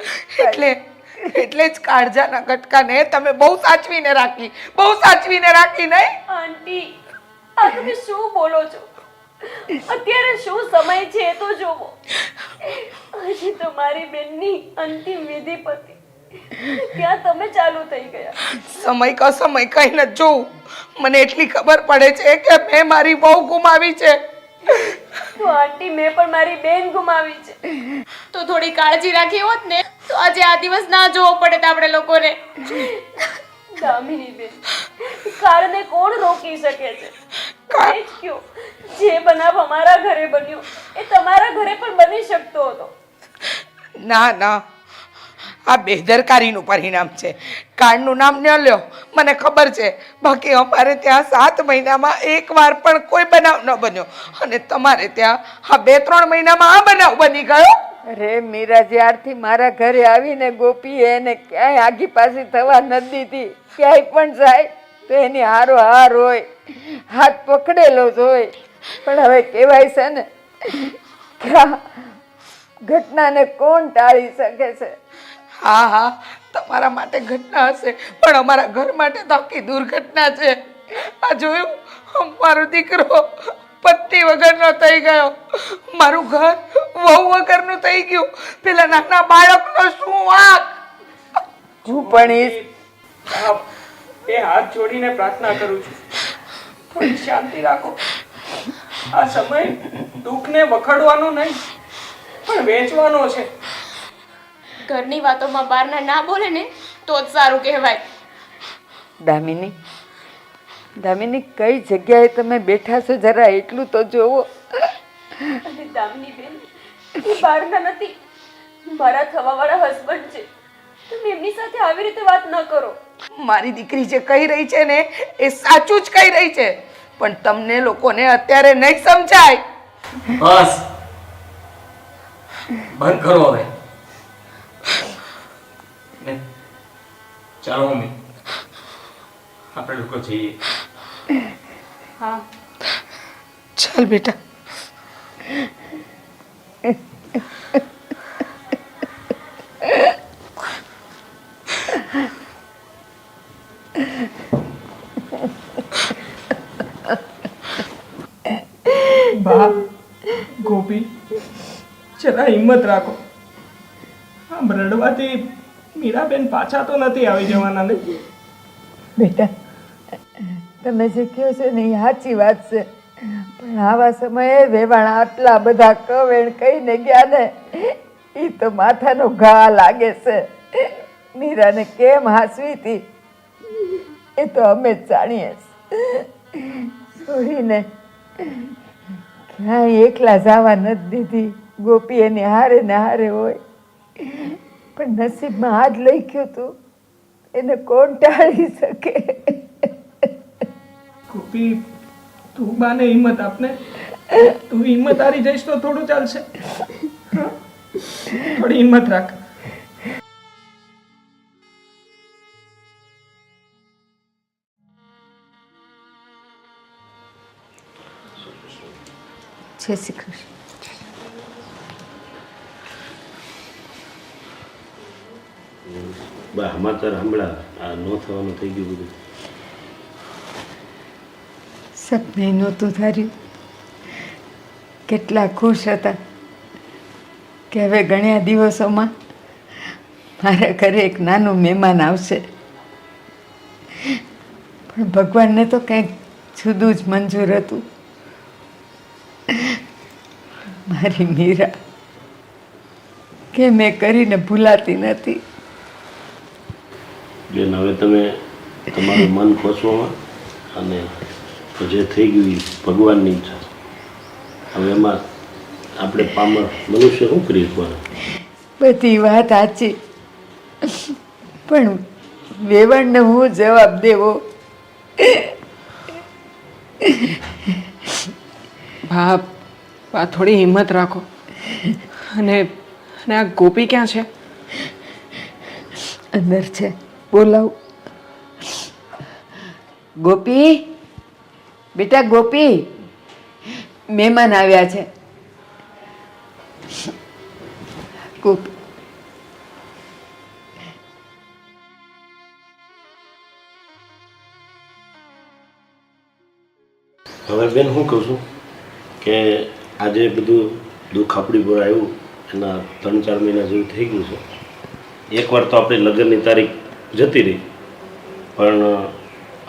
એટલે જ કાળજાના કટકાને તમે બહુ સાચવીને રાખી, બહુ સાચવીને રાખી. નહીં આંટી, આ તમે શું બોલો છો? અત્યારે શું સમય છે એ તો જોવો. હજી તો મારી બેનની અંતિમ વિધિ પતી, ત્યાં તમે ચાલુ થઈ ગયા. સમય કા સમય કઈ નથી જોવું. મને એટલી ખબર પડે છે કે મેં મારી વહુ ગુમાવી છે. તો આંટી, મેં પણ મારી બેન ગુમાવી છે. તો થોડી કાળજી રાખી હોત ને તો આજે આ દિવસ ના જોવો પડે આપણે લોકોને. દામિની બેન, કાળને કોણ રોકી શકે છે? એ જ કયો, જે બનાવ અમારા ઘરે બન્યો એ તમારા ઘરે પણ બની શકતો હતો. ના ના, આ બેદરકારીનું પરિણામ છે. કાળનું નામ ન લ્યો, મને ખબર છે. બાકી અમારે ત્યાં 7 મહિનામાં એકવાર પણ કોઈ બનાવ ન બન્યો અને તમારે ત્યાં આ 2-3 મહિનામાં આ બનાવ બની ગયો. અરે મીરા, જ્યારથી મારા ઘરે આવીને ગોપીએ એને ક્યાંય આગી પાછી થવા નથી દીધી. ક્યાંય પણ જાય તો એની હારો હાર હોય, હાથ પકડેલો જ હોય. પણ હવે કહેવાય છે ને કે આ ઘટનાને કોણ ટાળી શકે છે? હા હા, તમારા માટે ઘટના હશે, પણ અમારા ઘર માટે તો આખી દુર્ઘટના છે. આ જોયું, મારો દીકરો પતિ વગરનો થઈ ગયો, મારું ઘર વહુ વગરનું થઈ ગયું. પેલા નાના બાળકનો શું વાંક? હું પણ એ હાથ જોડીને પ્રાર્થના કરું છું, થોડી શાંતિ રાખો. આ સમય દુઃખને વખોડવાનો નહીં પણ વેચવાનો છે. ઘરની વાતોમાં બહારના ના બોલે ને તો જ સારું કહેવાય. દામિની, દામિની, કઈ જગ્યાએ તમે બેઠા છો જરા એટલું તો જોવો. અને દામિની બેન, એ બહારના નથી, મારા થવાવાળા હસબન્ડ છે. તમે એમની સાથે આવી રીતે વાત ન કરો. મારી દીકરી જે કહી રહી છે ને એ સાચું જ કહી રહી છે, પણ તમને લોકોને અત્યારે નહીં સમજાય. બસ બંધ કરો હવે. ને ચાલો મમ્મી, આપણે લોકો જઈએ. હા, ચાલ બેટા. બા, ગોપી, જરા હિંમત રાખો. આમ રડવાથી મીરાબેન પાછા તો નથી આવી જવાના ને. બેટા, તમે જે કહો છો ને એ સાચી વાત છે, પણ આવા સમયે વેવાણા આટલા બધા કવેણ કહીને ગયા ને એ તો માથાનો ઘા લાગે છે. મીરાને કેમ હાંસવી હતી એ તો અમે જ જાણીએ. છોડીને ક્યાંય એકલા જવા નથી દીધી. ગોપી એની હારે ને હારે હોય, પણ નસીબમાં હાથ લઈ ગયું તું, એને કોણ ટાળી શકે? ગોપી, તું બાને હિંમત આપને. તું હિંમત હારી જઈશ તો થોડું ચાલશે. હા? થોડી હિંમત રાખ. જય શ્રી કૃષ્ણ. બા સમાચાર હમણાં આ ન થવાનું થઈ ગયું બધું. સપને નહોતું ધાર્યું. કેટલા ખુશ હતા કે હવે ઘણા દિવસોમાં મારા ઘરે એક નાનું મહેમાન આવશે, પણ ભગવાનને તો કંઈક જુદું જ મંજૂર હતું. મારી મીરા કે મેં કરીને ભૂલાતી નથી. બેન, હવે તમે તમારું મન ખોસવામાં અને જે થઈ ગયું એ ભગવાનની ઈચ્છા. હવે એમાં આપણે પામર મનુષ્ય શું કરી શકવાના? બધી વાત સાચી, પણ વેવણને હું જવાબ દેવો? બા, થોડી હિંમત રાખો. અને આ ગોપી ક્યાં છે? અંદર છે, બોલાવ. ગોપી, બેટા ગોપી, મહેમાન આવ્યા છે. ગોપી, હવે બેન શું કહું છું કે આજે બધું દુઃખ આપણી પર આવ્યું એના 3-4 મહિના જેવું થઈ ગયું છે. એકવાર તો આપણી લગ્નની તારીખ જતી રહી, પણ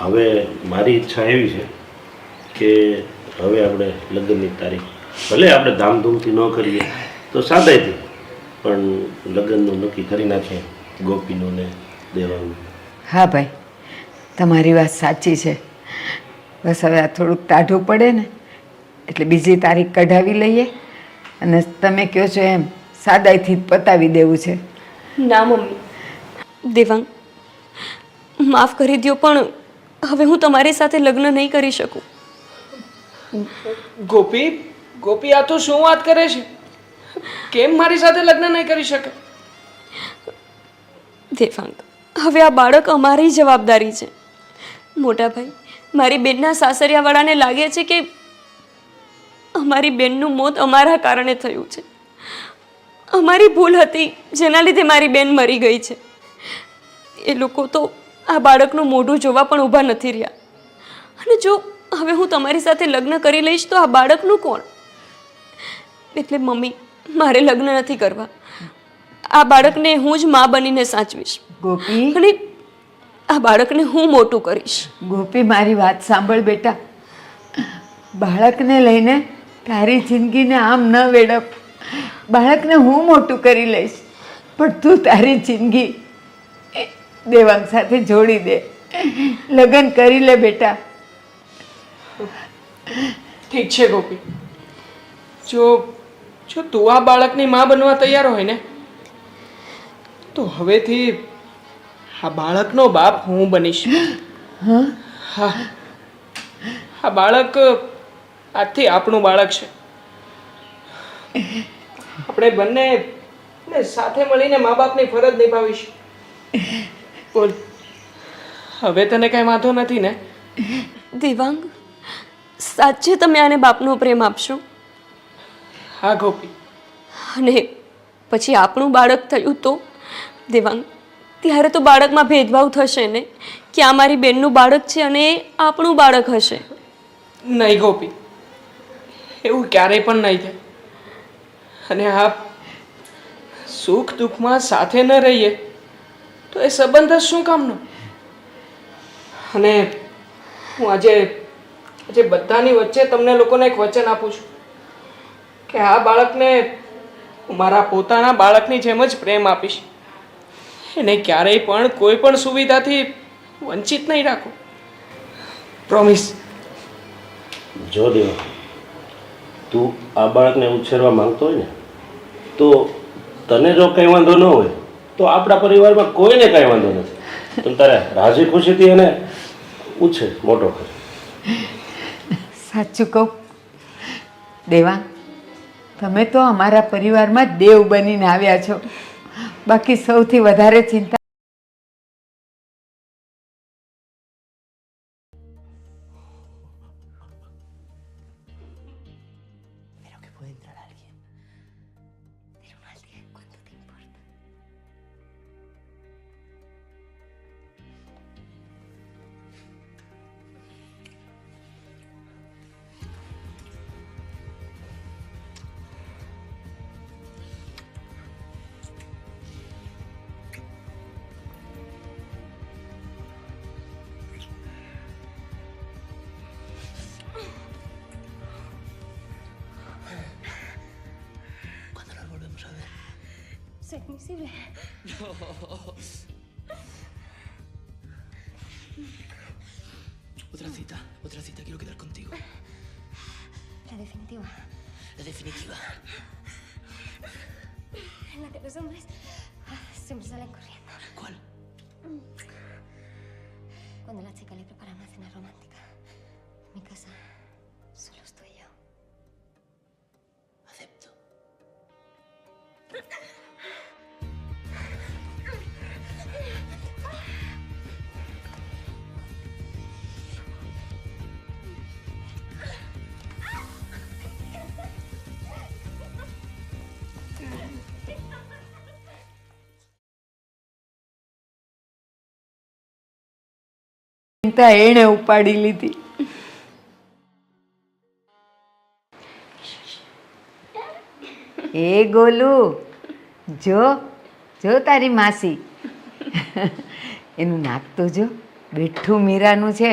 હવે મારી ઈચ્છા એવી છે કે હવે આપણે લગ્નની તારીખ ભલે આપણે ધામધૂમથી ન કરીએ તો સાદાઈથી, પણ લગ્નનું નક્કી કરી નાખીએ, ગોપીનું ને દેવાનું. હા ભાઈ, તમારી વાત સાચી છે. બસ હવે આ થોડુંક ટાઢું પડે ને એટલે બીજી તારીખ કઢાવી લઈએ અને તમે કહો છો એમ સાદાઈથી જ પતાવી દેવું છે. ના મમ્મી, દેવાંગ, માફ કરી દો, પણ હવે હું તમારી સાથે લગ્ન નહીં કરી શકું. ગોપી, આ તો શું વાત કરે છે? કેમ મારી સાથે લગ્ન નહીં કરી શકે? દેવાંગ, હવે આ બાળક અમારી જવાબદારી છે. મોટા ભાઈ, મારી બેનના સાસરિયાવાળાને લાગે છે કે અમારી બેનનું મોત અમારા કારણે થયું છે. અમારી ભૂલ હતી જેના લીધે મારી બેન મરી ગઈ છે. એ લોકો તો આ બાળકનું મોઢું જોવા પણ ઊભા નથી રહ્યા. અને જો હવે હું તમારી સાથે લગ્ન કરી લઈશ તો આ બાળકનું કોણ? એટલે મમ્મી, મારે લગ્ન નથી કરવા. આ બાળકને હું જ મા બનીને સાચવીશ. ગોપી, અને આ બાળકને હું મોટું કરીશ. ગોપી, મારી વાત સાંભળ બેટા. બાળકને લઈને તારી જિંદગીને આમ ન વેડપ. બાળકને હું મોટું કરી લઈશ, પણ તું તારી જિંદગી દેવાંગ સાથે જોડી દે. લગ્ન કરી લે બેટા. ઠીક છે ગોપી, જો જો તું આ બાળકની માં બનવા તૈયાર હોય ને તો હવેથી આ બાળકનો બાપ હું બનીશ. હા, આ બાળક આજથી આપણું બાળક છે. આપણે બંને સાથે મળીને મા બાપની ફરજ નિભાવીશું. બોલ, હવે તને કઈ વાંધો નથી ને? દેવાંગ, સાચે તમે આને બાપનો પ્રેમ આપશો? હા ગોપી. અને પછી આપણું બાળક થયું તો દેવાંગ, ત્યારે તો બાળકમાં ભેદભાવ થશે ને કે આ મારી બેનનું બાળક છે અને એ આપણું બાળક હશે. નહીં ગોપી, એવું ક્યારેય પણ નહીં થાય. અને આ સુખ દુઃખમાં સાથે ન રહીએ તો એ સંબંધ જ શું કામનો? અને હું આજે બધાની વચ્ચે તમને લોકોને એક વચન આપું છું કે આ બાળકને હું મારા પોતાના બાળકની જેમ જ પ્રેમ આપીશ. એને ક્યારેય પણ કોઈ પણ સુવિધાથી વંચિત નહીં રાખું. પ્રોમિસ. જો દેવા, તું આ બાળકને ઉછેરવા માંગતો હોય ને તો તને જો કંઈ વાંધો ન હોય તો આપણા પરિવારમાં કોઈને કંઈ વાંધો નથી. તું તારે રાજી ખુશીથી એને ઉછેર, મોટો કર. સાચું કહું દેવાંગ, તમે તો અમારા પરિવારમાં દેવ બનીને આવ્યા છો. બાકી સૌથી વધારે ચિંતા Otra cita, quiero quedar contigo. La definitiva. La definitiva. En la que los hombres siempre salen corriendo. ¿Cuál? Cuando la chica le prepara una cena romántica. En mi casa solo estoy yo. Acepto. ચિંતા એણે ઉપાડી લીધી. એ ગોલુ, જો જો તારી માસી. એનું નાક તો જો બેઠું મીરાનું છે.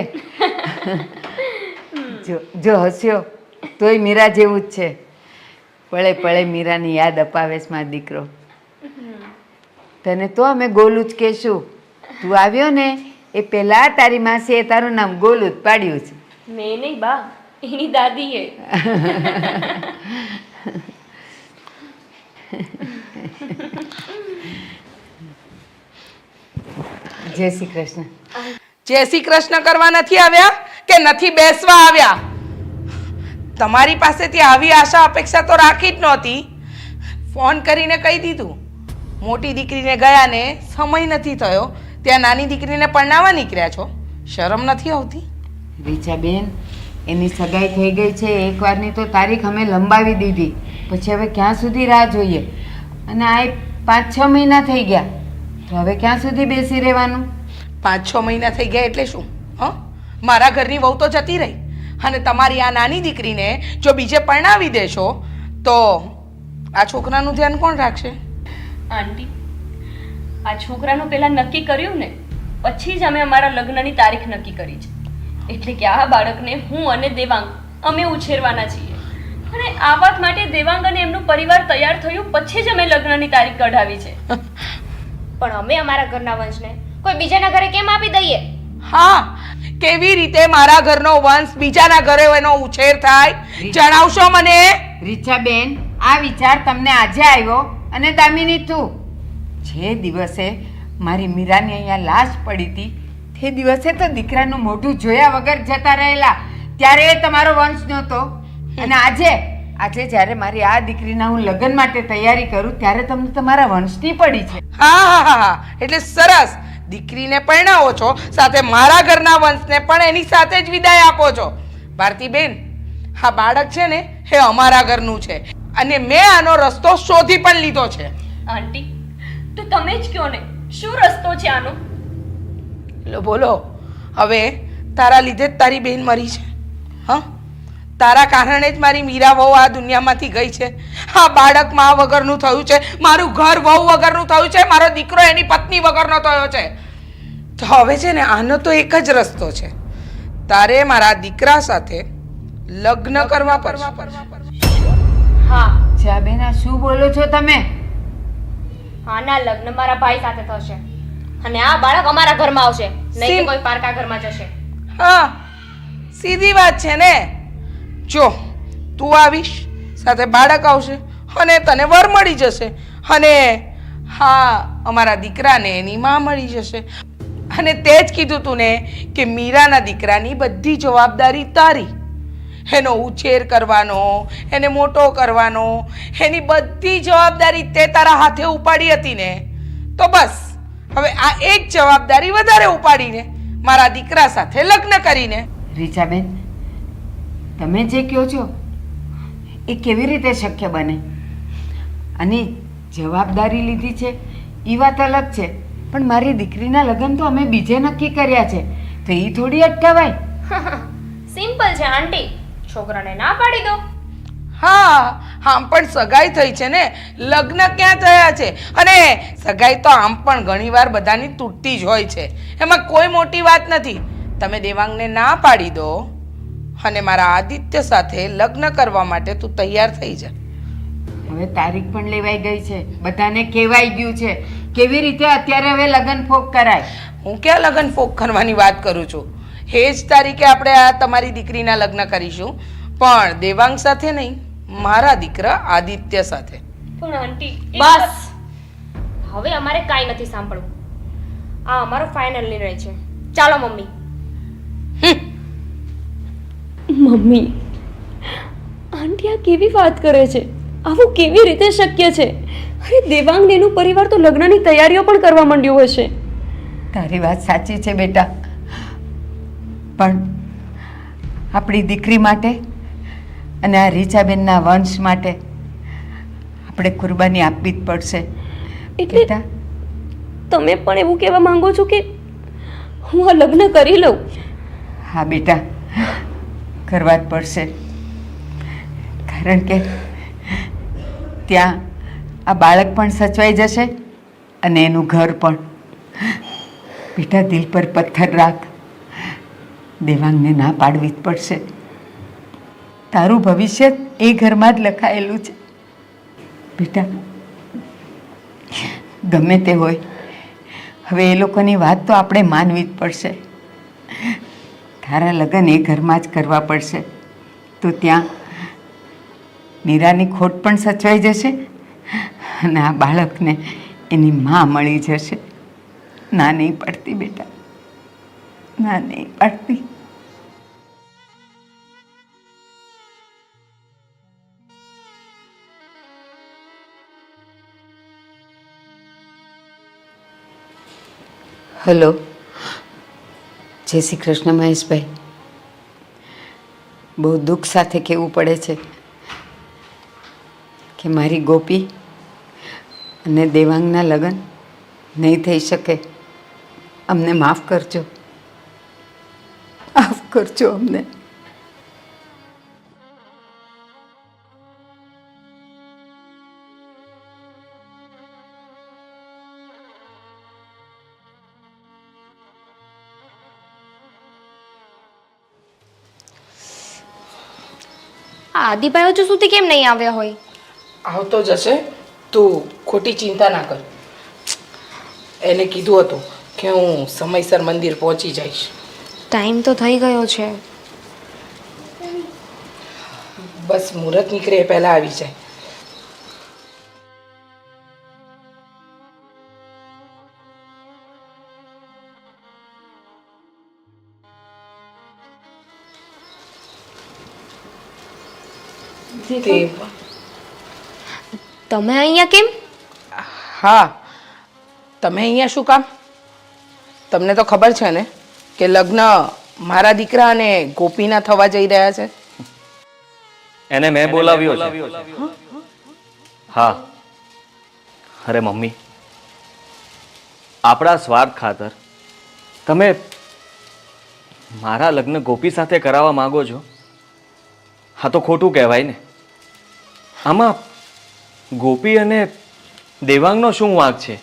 જો જો હસ્યો તોય મીરા જેવું જ છે. પળે પળે મીરાની યાદ અપાવે છે મારો દીકરો. તને તો અમે ગોલું જ કહેશું. તું આવ્યો ને એ પહેલાં તારી માસીએ તારું નામ ગોલું જ પાડ્યું છે. મેં નહીં બા, એની દાદીએ. જય શ્રી કૃષ્ણ. જય શ્રી કૃષ્ણ કરવા નથી આવ્યા કે નથી બેસવા આવ્યા? તમારી પાસેથી આવી આશા અપેક્ષા તો રાખી જ નહોતી. ફોન કરીને કહી દીધું. મોટી દીકરીને ગયા ને સમય નથી થયો, ત્યાં નાની દીકરીને પરણાવવા નીકળ્યા છો. શરમ નથી આવતી? રીચાબેન, એની સગાઈ થઈ ગઈ છે. એકવારની તો તારીખ અમે લંબાવી દીધી. પછી હવે ક્યાં સુધી રાહ જોઈએ? અને આ 5-6 મહિના થઈ ગયા, તો હવે ક્યાં સુધી બેસી રહેવાનું? 5-6 મહિના થઈ ગયા એટલે શું? મારા ઘરની વહુ તો જતી રહી, અને તમારી આ નાની દીકરીને જો બીજે પરણાવી દેશો તો આ છોકરાનું ધ્યાન કોણ રાખશે? આંટી, આ છોકરાનું પહેલા નક્કી કર્યું ને પછી જ અમે અમારા લગ્નની તારીખ નક્કી કરી છે. એટલે કે આ બાળકને હું અને દેવાંગ અમે ઉછેરવાના છીએ. અને આ વાત માટે દેવાંગ અને એમનું પરિવાર તૈયાર થયું પછી જ અમે લગ્નની તારીખ કઢાવી છે. પણ અમે અમારા ઘરના વંશને કોઈ બીજાના ઘરે કેમ આપી દઈએ? હા, કેવી રીતે મારા ઘરનો વંશ બીજાના ઘરે એનો ઉછેર થાય જણાવશો મને? રીચાબેન, આ વિચાર તમને આજે આવ્યો? અને દામિની તું જે દિવસે મારી મીરાની અહીંયા લાશ પડી હતી તે દિવસે તો દીકરાનું મોઢું જોયા વગર જતા રહેલા, ત્યારે એ તમારો વંશ નહોતો. અને આજે જ્યારે મારી આ દીકરીના હું લગ્ન માટે તૈયારી કરું ત્યારે તમને તમારા વંશની પડી છે. હા, એટલે સરસ. દીકરીને પરણાવો છો, સાથે મારા ઘરના વંશને પણ એની સાથે જ વિદાય આપો છો. ભારતીબેન, આ બાળક છે ને એ અમારા ઘરનું છે અને મેં આનો રસ્તો શોધી પણ લીધો છે. આંટી, તો તમે જ કહો ને, શું રસ્તો છે આનો? બોલો, હવે તારા લીધે જ તારી બેન મરી છે. હા, તારા કારણે જ મારી મીરા વહુ આ દુનિયામાંથી ગઈ છે. આ બાળક મા વગરનું થયું છે, મારું ઘર વહુ વગરનું થયું છે, મારો દીકરો એની પત્ની વગરનો થયો છે. તો હવે છે ને આનો તો એક જ રસ્તો છે, તારે મારા દીકરા સાથે લગ્ન કરવા પડશે. હા, જા બેન, આ શું બોલો છો તમે? આના લગ્ન મારા ભાઈ સાથે થશે અને આ બાળક અમારા ઘરમાં આવશે, નહીં કે કોઈ પારકા ઘરમાં જશે. હા, સીધી વાત છે ને. જો તું આવીશ, સાથે બાળક આવશે અને તને વર મળી જશે અને હા, અમારા દીકરાને એની માં મળી જશે. અને તે જ કીધું તું ને કે મીરાના દીકરાની બધી જવાબદારી તારી. એનો ઉછેર કરવાનો, એને મોટો કરવાનો, એની બધી જવાબદારી તે તારા હાથે ઉપાડી હતી ને. તો બસ હવે આ એક જવાબદારી વધારે ઉપાડીને મારા દીકરા સાથે લગ્ન કરીને. રીચાબેન, તમે જે કહો છો એ કેવી રીતે શક્ય બને? અને જવાબદારી લીધી છે એ વાત અલગ છે, પણ મારી દીકરીના લગ્ન તો અમે બીજે નક્કી કર્યા છે, તો એ થોડી અટકાવાય? સિમ્પલ છે આંટી, છોકરાને ના પાડી દો. હા, આમ પણ સગાઈ થઈ છે ને, લગ્ન ક્યાં થયા છે? અને સગાઈ તો આમ પણ ઘણીવાર બધાની તૂટતી જ હોય છે, એમાં કોઈ મોટી વાત નથી. તમે દેવાંગને ના પાડી દો અને મારા આદિત્ય સાથે લગ્ન કરવા માટે તું તૈયાર થઈ જા. હવે તારીખ પણ લેવાઈ ગઈ છે, બધાને કહેવાઈ ગયું છે. કેવી રીતે અત્યારે હવે લગ્ન ફોક કરાય? હું ક્યાં લગ્ન ફોક કરવાની વાત કરું છું? એ જ તારીખે આપણે આ તમારી દીકરીના લગ્ન કરીશું, પણ દેવાંગ સાથે નહીં, મારા દીકરા આદિત્ય સાથે. પણ આંટી, બસ, હવે અમારે કાંઈ નથી સાંભળવું. આ અમારો ફાઇનલ નિર્ણય છે. ચાલો મમ્મી. મમ્મી, આંટી આ કેવી વાત કરે છે? આવું કેવી રીતે શક્ય છે? અરે દેવાંગ એનું પરિવાર તો લગ્નની તૈયારીઓ પણ કરવા માંડ્યું હશે. તારી વાત સાચી છે બેટા, પણ આપણી દીકરી માટે અને આ રીચાબેનના વંશ માટે આપણે કુરબાની આપવી જ પડશે. એટલે તમે પણ એવું કહેવા માંગો છો કે હું આ લગ્ન કરી લઉં? હા બેટા, કરવા જ પડશે, કારણ કે ત્યાં આ બાળક પણ સચવાઈ જશે અને એનું ઘર પણ. બેટા, દિલ પર પથ્થર રાખ, દેવાંગને ના પાડવી જ પડશે. તારું ભવિષ્ય એ ઘરમાં જ લખાયેલું છે બેટા. ગમે તે હોય, હવે એ લોકોની વાત તો આપણે માનવી જ પડશે. તારા લગ્ન એ ઘરમાં જ કરવા પડશે, તો ત્યાં મીરાની ખોટ પણ સચવાઈ જશે અને આ બાળકને એની માં મળી જશે. ના નહીં પડતી બેટા, ના નહીં પડતી. હેલો, જય શ્રી કૃષ્ણ મહેશભાઈ. બહુ દુઃખ સાથે કહેવું પડે છે કે મારી ગોપી અને દેવાંગના લગ્ન નહીં થઈ શકે. અમને માફ કરજો, માફ કરજો અમને. આ આદિભાઈ હજુ સુધી કેમ નહીં આવ્યા હોય? આવતો જશે, તું ખોટી ચિંતા ના કર. એને કીધું હતું કે હું સમયસર મંદિર પહોંચી જઈશ. ટાઈમ તો થઈ ગયો છે. બસ મુહૂર્ત નીકળે એ પહેલાં આવી જાય. તમે અહીંયા કેમ? હા, તમે અહીંયા શું કામ? તમને તો ખબર છે ને કે લગ્ન મારા દીકરા અને ગોપીના થવા જઈ રહ્યા છે. એને મેં બોલાવ્યો છે. હા. અરે મમ્મી, આપણા સ્વાર્થ ખાતર તમે મારા લગ્ન ગોપી સાથે કરાવવા માંગો છો? હા તો ખોટું કહેવાય ને. આમાં ગોપી અને દેવાંગનો શું વાંક છે?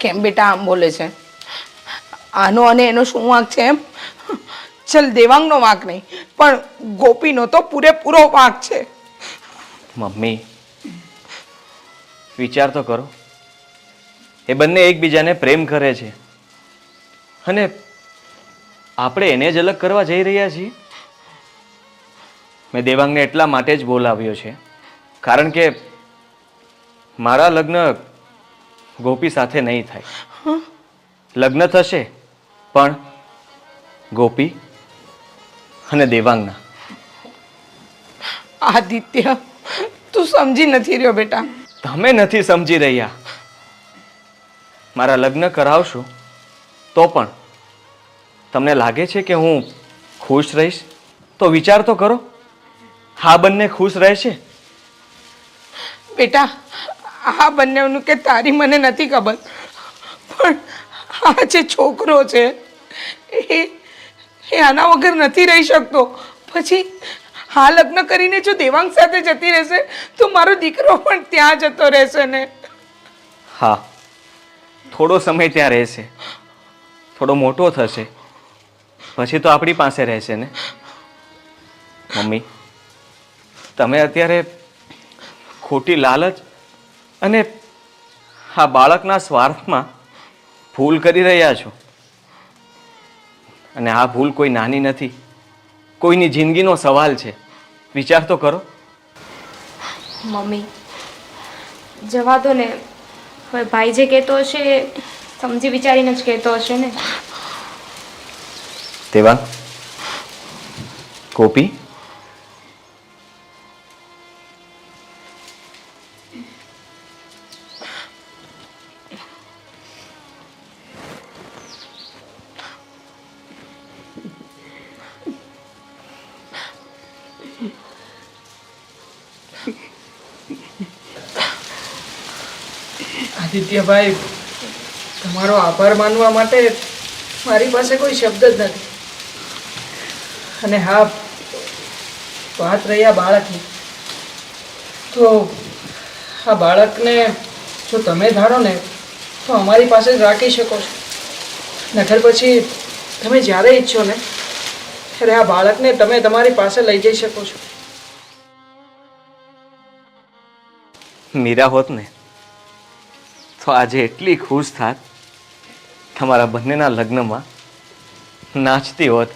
કેમ બેટા આમ બોલે છે? આનો અને એનો શું વાંક છે એમ? ચલ, દેવાંગનો વાંક નહીં, પણ ગોપીનો તો પૂરેપૂરો વાંક છે. મમ્મી, વિચાર તો કરો. એ બંને એકબીજાને પ્રેમ કરે છે અને આપણે એને જ અલગ કરવા જઈ રહ્યા છીએ. મેં દેવાંગને એટલા માટે જ બોલાવ્યો છે કારણ કે મારા લગ્ન ગોપી સાથે નહીં થાય. લગ્ન થશે પણ ગોપી અને દેવાંગના. આદિત્ય, તું સમજી નથી રહ્યો બેટા. તમે નથી સમજી રહ્યા. મારા લગ્ન કરાવશો તો પણ તમને લાગે છે કે હું ખુશ રહીશ? તો વિચાર તો કરો. આ બંને ખુશ રહેશે? બેટા, આ બંનેનું કે તારી મને નથી ખબર, પણ આ જે છોકરો છે એ આના વગર નથી રહી શકતો. પછી આ લગ્ન કરીને જો દેવાંગ સાથે જતી રહેશે તો મારો દીકરો પણ ત્યાં જતો રહેશે ને. હા, થોડો સમય ત્યાં રહેશે, થોડો મોટો થશે, પછી તો આપણી પાસે રહેશે ને. મમ્મી, તમે અત્યારે ખોટી લાલચ અને આ બાળકના સ્વાર્થમાં ભૂલ કરી રહ્યા છો. અને આ ભૂલ કોઈ નાની નથી, કોઈની જિંદગીનો સવાલ છે. વિચાર તો કરો. મમ્મી, જવા દો ને. હવે ભાઈ જે કહેતો હશે એ સમજી વિચારીને જ કહેતો હશે ને. દેવાંગ, ગોપી, આદિત્યભાઈ, તમારો આભાર માનવા માટે મારી પાસે કોઈ શબ્દ જ નથી. અને હા, વાત રહી આ બાળકની, તો આ બાળકને જો તમે ધારો ને તો અમારી પાસે જ રાખી શકો છો. નકર પછી તમે જ્યારે ઈચ્છો ને ત્યારે આ બાળકને તમે તમારી પાસે લઈ જઈ શકો છો. મીરા હોત ને તો આજે એટલી ખુશ થાત, તમારા બંનેના લગ્નમાં નાચતી હોત.